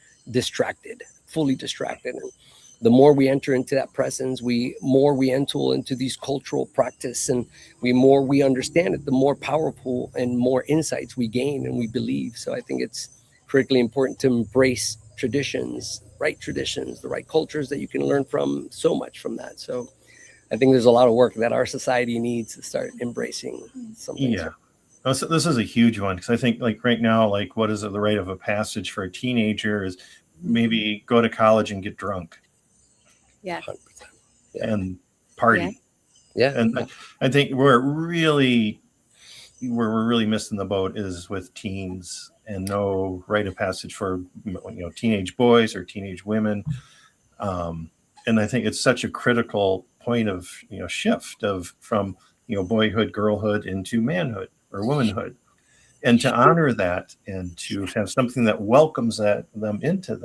fully distracted. And the more we enter into that presence, more we enter into these cultural practice, and more we understand it, the more powerful and more insights we gain and we believe. So I think it's critically important to embrace traditions, the right cultures that you can learn from so much from that. So I think there's a lot of work that our society needs to start embracing something. Yeah. This is a huge one, because I think like right now, like what is it, the rite of a passage for a teenager is maybe go to college and get drunk. Yeah. 100%. Yeah. And party. Yeah. And I think where we're really missing the boat is with teens, and no rite of passage for teenage boys or teenage women. And I think it's such a critical point of shift from boyhood, girlhood into manhood or womanhood, and to honor that and to have something that welcomes them into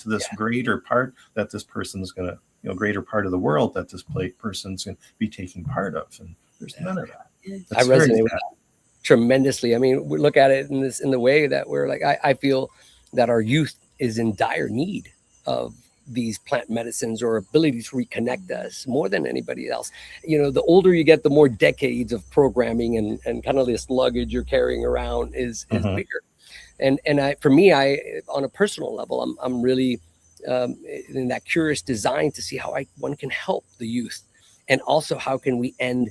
this greater part that this person's going to greater part of the world that this person's going to be taking part of. And there's none of that. I resonate with that tremendously. I mean, we look at it in the way that we're like, I feel that our youth is in dire need of these plant medicines or ability to reconnect us more than anybody else. The older you get, the more decades of programming and kind of this luggage you're carrying around is bigger. And for me, on a personal level, I'm really in that curious design to see how one can help the youth, and also how can we end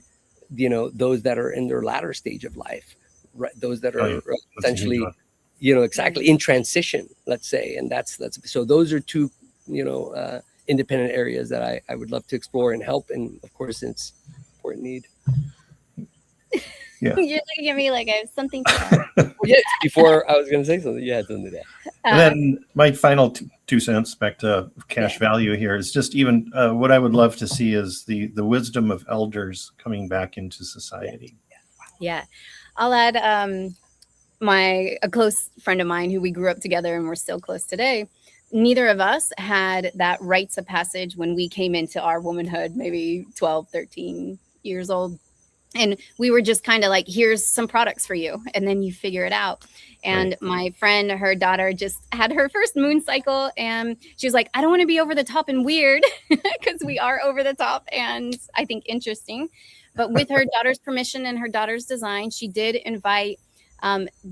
those that are in their latter stage of life, right? Those that are essentially exactly in transition, let's say. And that's so those are two independent areas that I would love to explore and help. And of course, it's important need. Yeah. You're looking at me like I have something to Well, yes, before I was going to say something, you had something to add. And then my final 2 cents back to cash value here is just even what I would love to see is the wisdom of elders coming back into society. Yeah. I'll add a close friend of mine who we grew up together and we're still close today. Neither of us had that rites of passage when we came into our womanhood, maybe 12, 13 years old. And we were just kind of like, here's some products for you, and then you figure it out. And my friend, her daughter just had her first moon cycle, and she was like, I don't want to be over the top and weird, because we are over the top and I think interesting. But with her daughter's permission and her daughter's design, she did invite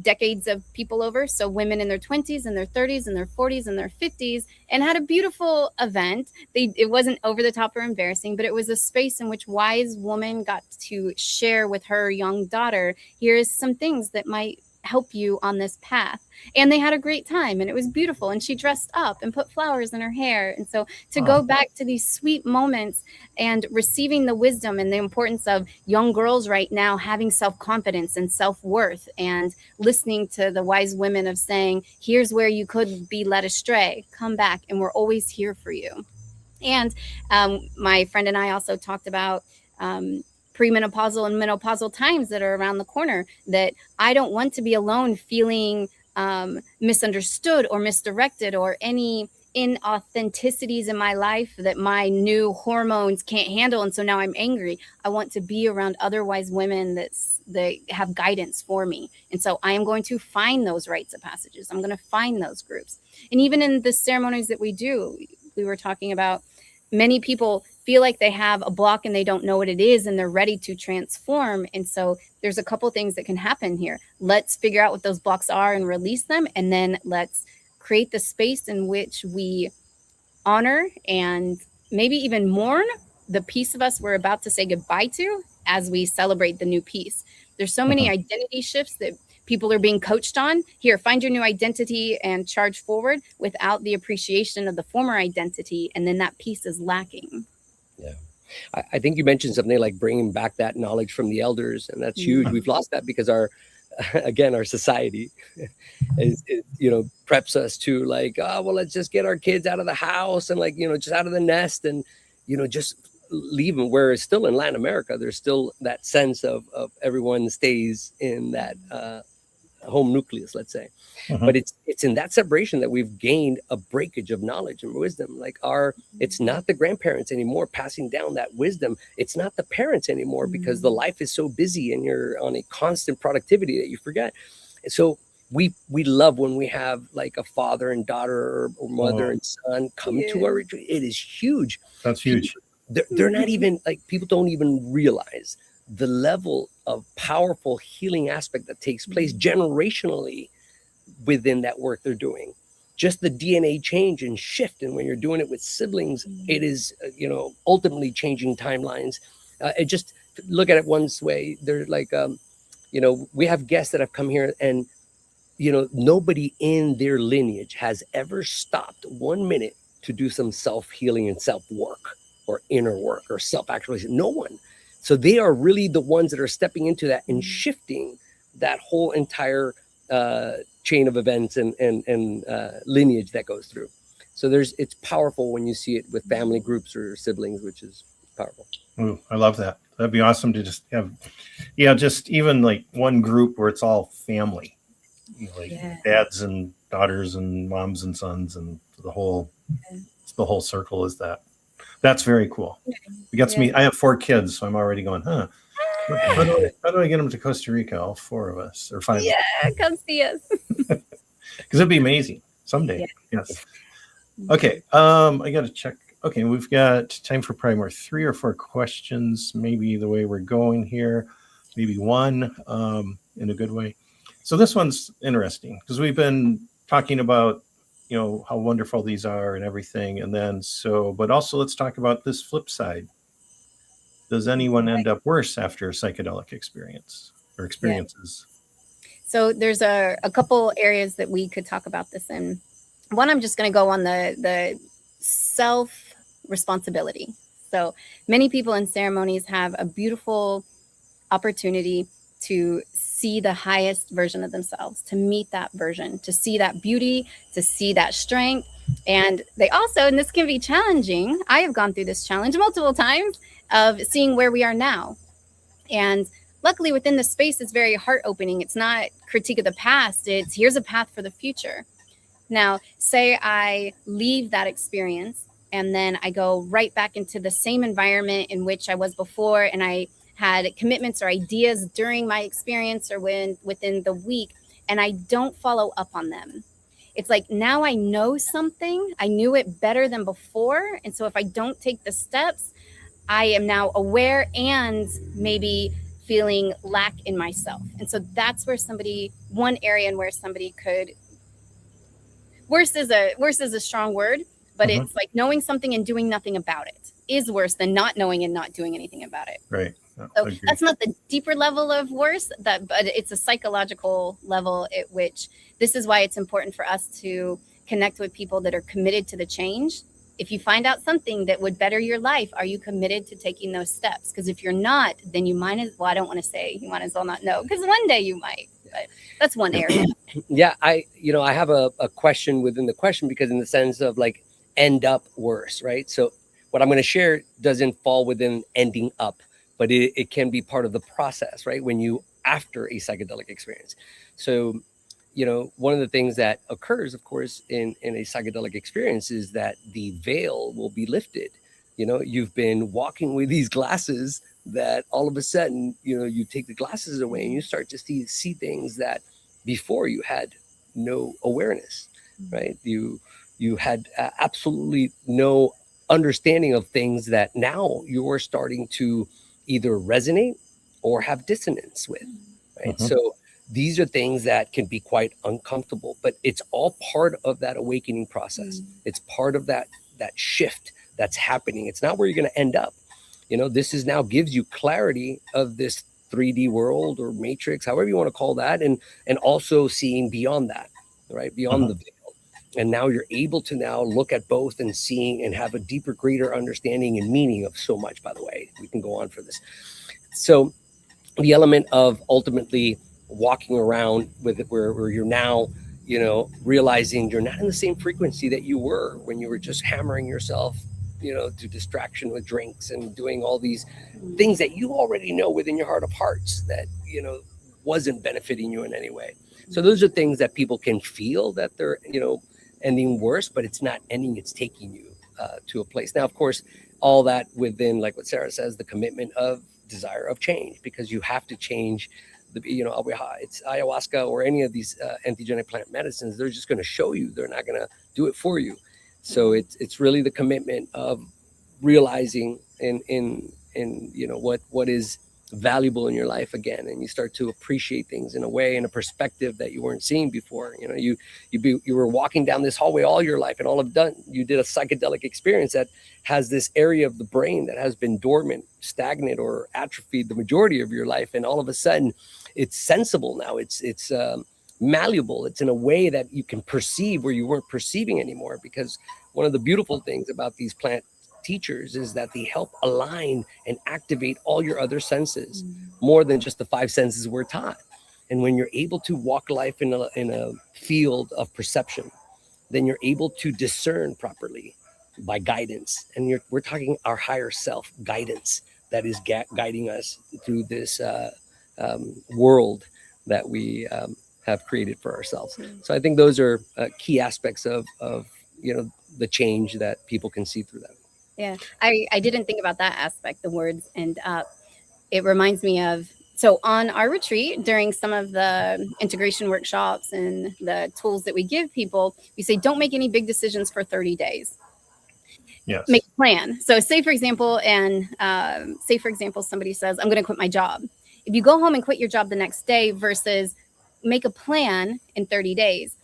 decades of people over. So women in their 20s and their 30s and their 40s and their 50s, and had a beautiful event. It wasn't over the top or embarrassing, but it was a space in which wise woman got to share with her young daughter, here's some things that might help you on this path. And they had a great time, and it was beautiful. And she dressed up and put flowers in her hair. And so to go back to these sweet moments and receiving the wisdom and the importance of young girls right now having self-confidence and self-worth, and listening to the wise women of saying, here's where you could be led astray, come back, and we're always here for you. And my friend and I also talked about premenopausal and menopausal times that are around the corner, that I don't want to be alone feeling misunderstood or misdirected, or any inauthenticities in my life that my new hormones can't handle. And so now I'm angry. I want to be around other wise women that have guidance for me. And so I am going to find those rites of passages. I'm going to find those groups. And even in the ceremonies that we do, we were talking about many people feel like they have a block and they don't know what it is and they're ready to transform. And so there's a couple things that can happen here. Let's figure out what those blocks are and release them. And then let's create the space in which we honor and maybe even mourn the piece of us we're about to say goodbye to as we celebrate the new piece. There's so many identity shifts that people are being coached on. Here, find your new identity and charge forward without the appreciation of the former identity. And then that piece is lacking. Yeah. I think you mentioned something like bringing back that knowledge from the elders, and that's huge. We've lost that because our society is, preps us to like, oh, well, let's just get our kids out of the house and like, just out of the nest and, just leave them. Whereas still in Latin America, there's still that sense of everyone stays in that home nucleus, let's say. But it's in that separation that we've gained a breakage of knowledge and wisdom. Like it's not the grandparents anymore passing down that wisdom. It's not the parents anymore because the life is so busy and you're on a constant productivity that you forget. And so we love when we have like a father and daughter or mother and son come to our retreat. It is huge. That's huge. They're not even like, people don't even realize the level of powerful healing aspect that takes place generationally within that work they're doing. Just the DNA change and shift. And when you're doing it with siblings, it is, ultimately changing timelines. And just look at it one way. They're like, we have guests that have come here and, nobody in their lineage has ever stopped 1 minute to do some self-healing and self-work or inner work or self-actualization. No one. So they are really the ones that are stepping into that and shifting that whole entire chain of events and lineage that goes through. So it's powerful when you see it with family groups or siblings, which is powerful. Ooh, I love that. That'd be awesome to just have, just even like one group where it's all family, dads and daughters and moms and sons and the whole circle is that. That's very cool. It gets me. I have 4 kids, so I'm already going, How do I get them to Costa Rica? All 4 of us or 5. Yeah, come see us. Because it'd be amazing someday. Yes. Okay. I got to check. Okay, we've got time for probably more 3 or 4 questions. Maybe the way we're going here, maybe 1 in a good way. So this one's interesting because we've been talking about how wonderful these are and everything. And then but also let's talk about this flip side. Does anyone end up worse after a psychedelic experience or experiences? So there's a couple areas that we could talk about this in. One, I'm just going to go on the self responsibility. So many people in ceremonies have a beautiful opportunity to see the highest version of themselves, to meet that version, to see that beauty, to see that strength. And they also, and this can be challenging, I have gone through this challenge multiple times of seeing where we are now. And luckily within the space, it's very heart opening. It's not critique of the past. It's here's a path for the future. Now, say I leave that experience and then I go right back into the same environment in which I was before, and I had commitments or ideas during my experience or within the week, and I don't follow up on them. It's like now I know something, I knew it better than before. And so if I don't take the steps, I am now aware and maybe feeling lack in myself. And so that's where one area in where somebody could, worse is a strong word, but it's like knowing something and doing nothing about it is worse than not knowing and not doing anything about it. Right. So that's not the deeper level of worse, but it's a psychological level at which this is why it's important for us to connect with people that are committed to the change. If you find out something that would better your life, are you committed to taking those steps? Because if you're not, then you might as well, I don't want to say you might as well not know, because one day you might. But that's one area. Yeah, I have a question within the question, because in the sense of like end up worse, right? So what I'm going to share doesn't fall within ending up, but it can be part of the process, right? When you after a psychedelic experience. So, one of the things that occurs, of course, in a psychedelic experience is that the veil will be lifted. You've been walking with these glasses that all of a sudden, you take the glasses away and you start to see things that before you had no awareness, right? You had absolutely no understanding of things that now you're starting to either resonate or have dissonance with, right? Mhm. So these are things that can be quite uncomfortable, but it's all part of that awakening process. It's part of that shift that's happening. It's not where you're going to end up. This is now gives you clarity of this 3D world or matrix, however you want to call that, and also seeing beyond that, right? Beyond the veil. And now you're able to now look at both and seeing and have a deeper, greater understanding and meaning of so much, by the way. We can go on for this. So the element of ultimately walking around with it where you're now, realizing you're not in the same frequency that you were when you were just hammering yourself, to distraction with drinks and doing all these things that you already know within your heart of hearts that, wasn't benefiting you in any way. So those are things that people can feel that they're, ending worse, but it's not ending, it's taking you to a place. Now, of course, all that within, like what Sarah says, the commitment of desire of change, because you have to change it's ayahuasca or any of these entheogenic plant medicines. They're just going to show you, they're not going to do it for you. So it's really the commitment of realizing in what is valuable in your life again, and you start to appreciate things in a way, in a perspective that you weren't seeing before. You were walking down this hallway all your life, and you did a psychedelic experience that has this area of the brain that has been dormant, stagnant, or atrophied the majority of your life, and all of a sudden it's sensible now. It's malleable. It's in a way that you can perceive where you weren't perceiving anymore, because one of the beautiful things about these plant teachers is that they help align and activate all your other senses more than just the 5 senses we're taught. And when you're able to walk life in a field of perception, then you're able to discern properly by guidance. And we're talking our higher self guidance that is guiding us through this world that we have created for ourselves. So I think those are key aspects of the change that people can see through that. Yeah, I didn't think about that aspect, the words, and it reminds me of, so on our retreat, during some of the integration workshops and the tools that we give people, we say, don't make any big decisions for 30 days. Yes. Make a plan. So say, for example, somebody says, I'm going to quit my job. If you go home and quit your job the next day versus make a plan in 30 days,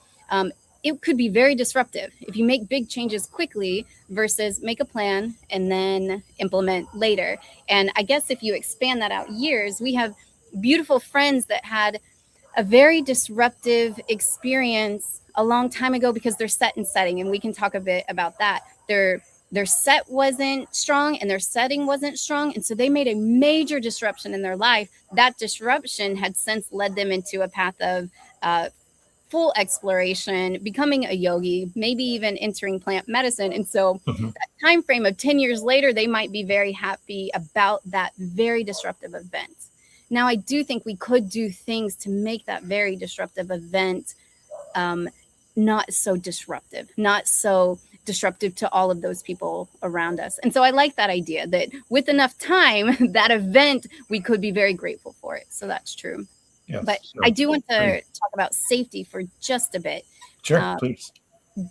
it could be very disruptive if you make big changes quickly versus make a plan and then implement later. And I guess if you expand that out years, we have beautiful friends that had a very disruptive experience a long time ago because they're set and setting. And we can talk a bit about that. Their set wasn't strong and their setting wasn't strong. And so they made a major disruption in their life. That disruption had since led them into a path of full exploration, becoming a yogi, maybe even entering plant medicine. And so that time frame of 10 years later, they might be very happy about that very disruptive event. Now, I do think we could do things to make that very disruptive event not so disruptive to all of those people around us. And so I like that idea that with enough time, that event, we could be very grateful for it. So that's true. Yes, but I do want to talk about safety for just a bit. Sure, please.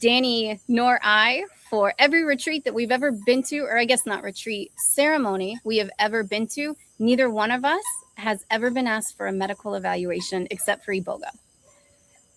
Danny nor I, for every retreat that we've ever been to, or I guess not retreat, ceremony we have ever been to, neither one of us has ever been asked for a medical evaluation except for Iboga.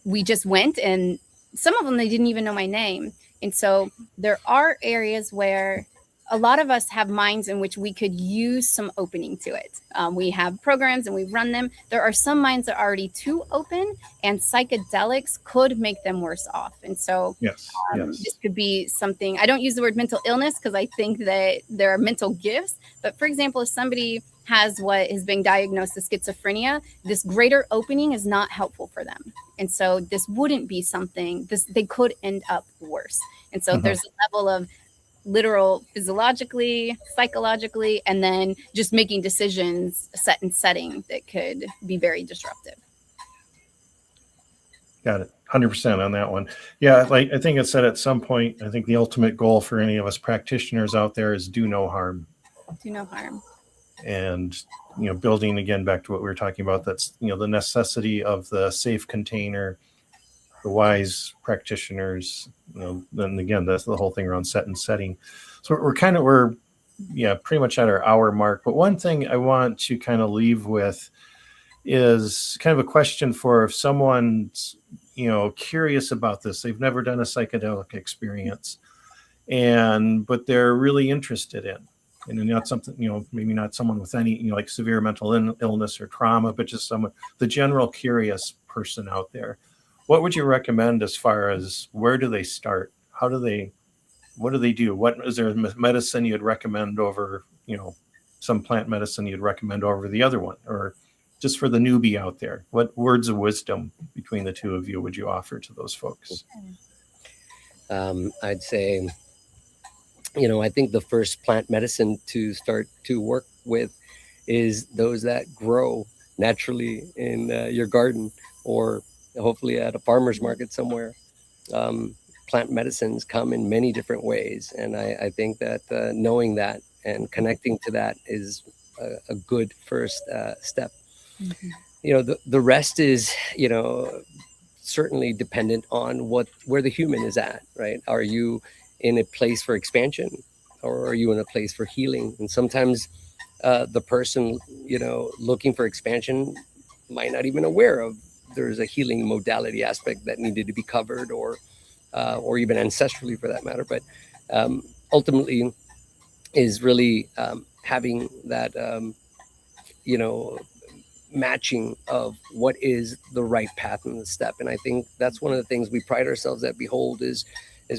We just went, and some of them, they didn't even know my name. And so there are areas where a lot of us have minds in which we could use some opening to it. We have programs and we run them. There are some minds that are already too open, and psychedelics could make them worse off. And so yes. This could be something, I don't use the word mental illness because I think that there are mental gifts. But for example, if somebody has what has been diagnosed as schizophrenia, this greater opening is not helpful for them. And so this wouldn't be something, they could end up worse. And so there's a level of literal physiologically, psychologically, and then just making decisions set and setting that could be very disruptive. Got it. 100% on that one. Yeah, like I think it said at some point, I think the ultimate goal for any of us practitioners out there is do no harm. Do no harm. And, building again back to what we were talking about, that's, the necessity of the safe container, wise practitioners. Then again, that's the whole thing around set and setting. So we're pretty much at our hour mark. But one thing I want to kind of leave with is kind of a question for if someone's curious about this. They've never done a psychedelic experience, but they're really interested in, and not something, maybe not someone with any like severe mental illness or trauma, but just the general curious person out there. What would you recommend as far as where do they start? What do they do? What is there medicine you'd recommend over, some plant medicine you'd recommend over the other one? Or just for the newbie out there, what words of wisdom between the two of you would you offer to those folks? I'd say, I think the first plant medicine to start to work with is those that grow naturally in your garden, or hopefully at a farmer's market somewhere. Plant medicines come in many different ways. And I think that knowing that and connecting to that is a good first step. Mm-hmm. The rest is, certainly dependent on where the human is at, right? Are you in a place for expansion, or are you in a place for healing? And sometimes the person, looking for expansion might not even aware of there's a healing modality aspect that needed to be covered, or even ancestrally for that matter. But ultimately is really having that, matching of what is the right path and the step. And I think that's one of the things we pride ourselves at Behold is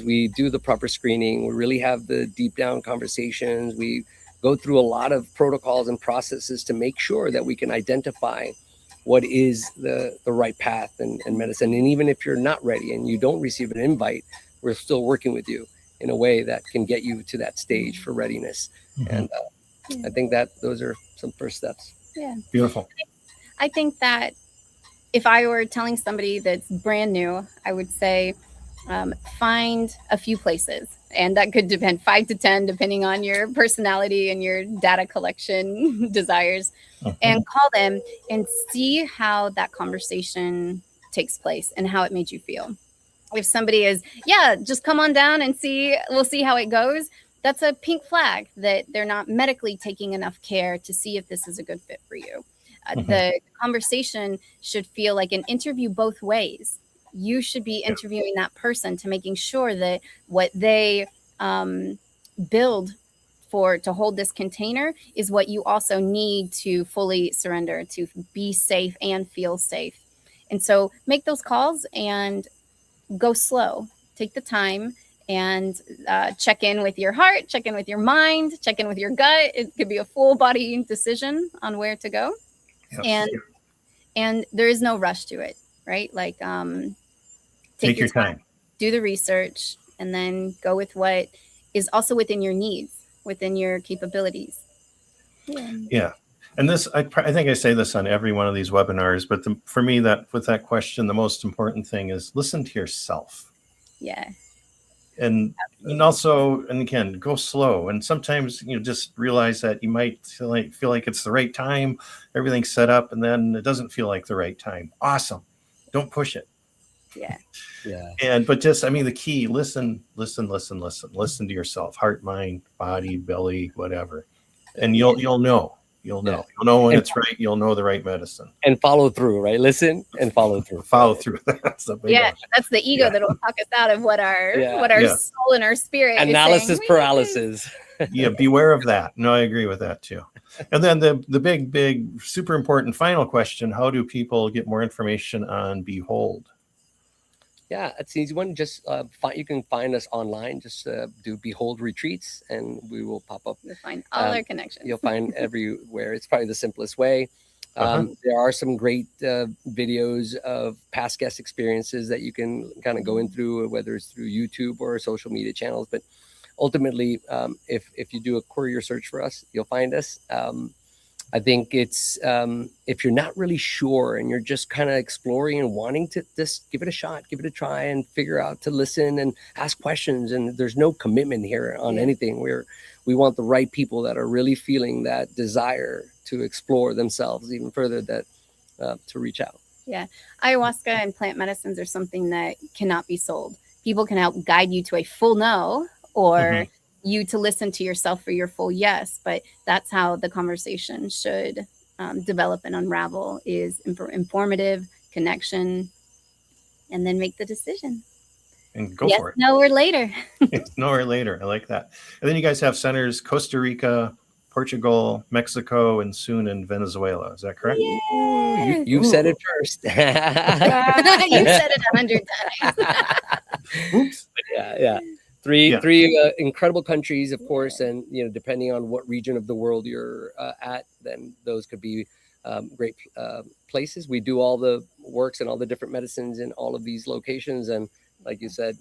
we do the proper screening. We really have the deep down conversations. We go through a lot of protocols and processes to make sure that we can identify what is the right path and medicine. And even if you're not ready and you don't receive an invite, we're still working with you in a way that can get you to that stage for readiness. Mm-hmm. And I think that those are some first steps. Yeah. Beautiful. I think that if I were telling somebody that's brand new, I would say find a few places. And that could depend 5 to 10, depending on your personality and your data collection desires. Mm-hmm. And call them and see how that conversation takes place and how it made you feel. If somebody is, just come on down and we'll see how it goes. That's a pink flag that they're not medically taking enough care to see if this is a good fit for you. Mm-hmm. The conversation should feel like an interview both ways. You should be interviewing that person to making sure that what they build to hold this container is what you also need to fully surrender, to be safe and feel safe. And so make those calls and go slow. Take the time and check in with your heart, check in with your mind, check in with your gut. It could be a full body decision on where to go. Yes. And there is no rush to it, right? Like take your time, do the research, and then go with what is also within your needs, within your capabilities. Yeah. And this, I think I say this on every one of these webinars, but for me, with that question, the most important thing is listen to yourself. Yeah. And also, and again, go slow. And sometimes just realize that you might feel like it's the right time, everything's set up, and then it doesn't feel like the right time. Awesome. Don't push it. Yeah. But just, the key, listen to yourself, heart, mind, body, belly, whatever. And you'll know. You'll know when it's right. You'll know the right medicine. And follow through, right? Listen and follow through. Follow through. That's the big one. That's the ego that'll talk us out of what our soul and our spirit analysis is saying. Paralysis. Yeah, beware of that. No, I agree with that too. And then the big, super important final question: how do people get more information on Behold? Yeah, it's an easy one. Just you can find us online. Just do Behold Retreats, and we will pop up. You'll find all our connections. You'll find everywhere. It's probably the simplest way. There are some great videos of past guest experiences that you can kind of go in through, whether it's through YouTube or social media channels. But ultimately, if you do a courier search for us, you'll find us. I think it's if you're not really sure and you're just kind of exploring and wanting to just give it a shot, give it a try and figure out to listen and ask questions. And there's no commitment here on anything. We want the right people that are really feeling that desire to explore themselves even further, that to reach out. Ayahuasca and plant medicines are something that cannot be sold. People can help guide you to a full no, or you to listen to yourself for your full yes. But that's how the conversation should develop and unravel, is informative connection, and then make the decision. And go yes, for it. No, or later. Yes, no or later. I like that. And then you guys have centers Costa Rica, Portugal, Mexico, and soon in Venezuela. Is that correct? Yes. You said it first. You said it 100 times. Oops. Yeah. Three incredible countries, of course, and depending on what region of the world you're at, then those could be great places. We do all the works and all the different medicines in all of these locations, and like you said,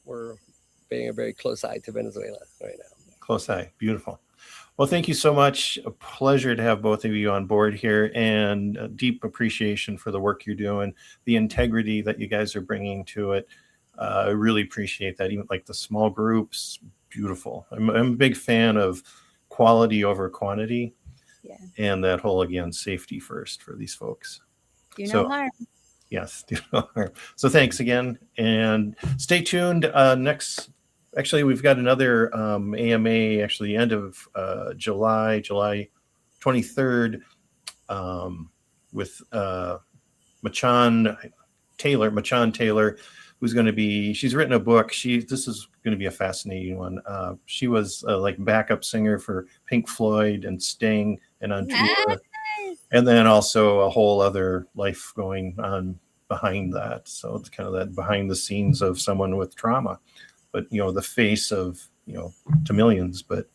we're paying a very close eye to Venezuela right now. Close eye. Beautiful. Well, thank you so much. A pleasure to have both of you on board here, and a deep appreciation for the work you're doing, the integrity that you guys are bringing to it. I really appreciate that. Even like the small groups, beautiful. I'm a big fan of quality over quantity, and that whole, again, safety first for these folks. Do no harm. Yes, do no harm. So thanks again, and stay tuned. Actually, we've got another AMA, actually end of July 23rd, with Machan Taylor, who's going to be, she's written a book. This is going to be a fascinating one. She was like backup singer for Pink Floyd and Sting and on tour. And then also a whole other life going on behind that. So it's kind of that behind the scenes of someone with trauma, but the face of, to millions. But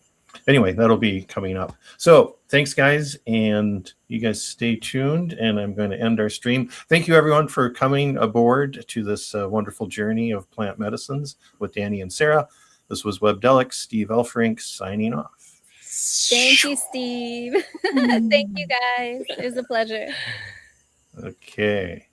anyway, that'll be coming up. So thanks, guys. And you guys stay tuned, and I'm going to end our stream. Thank you, everyone, for coming aboard to this wonderful journey of plant medicines with Danny and Sarah. This was Webdelics, Steve Elfrink signing off. Thank you, Steve. Thank you, guys. It was a pleasure. Okay.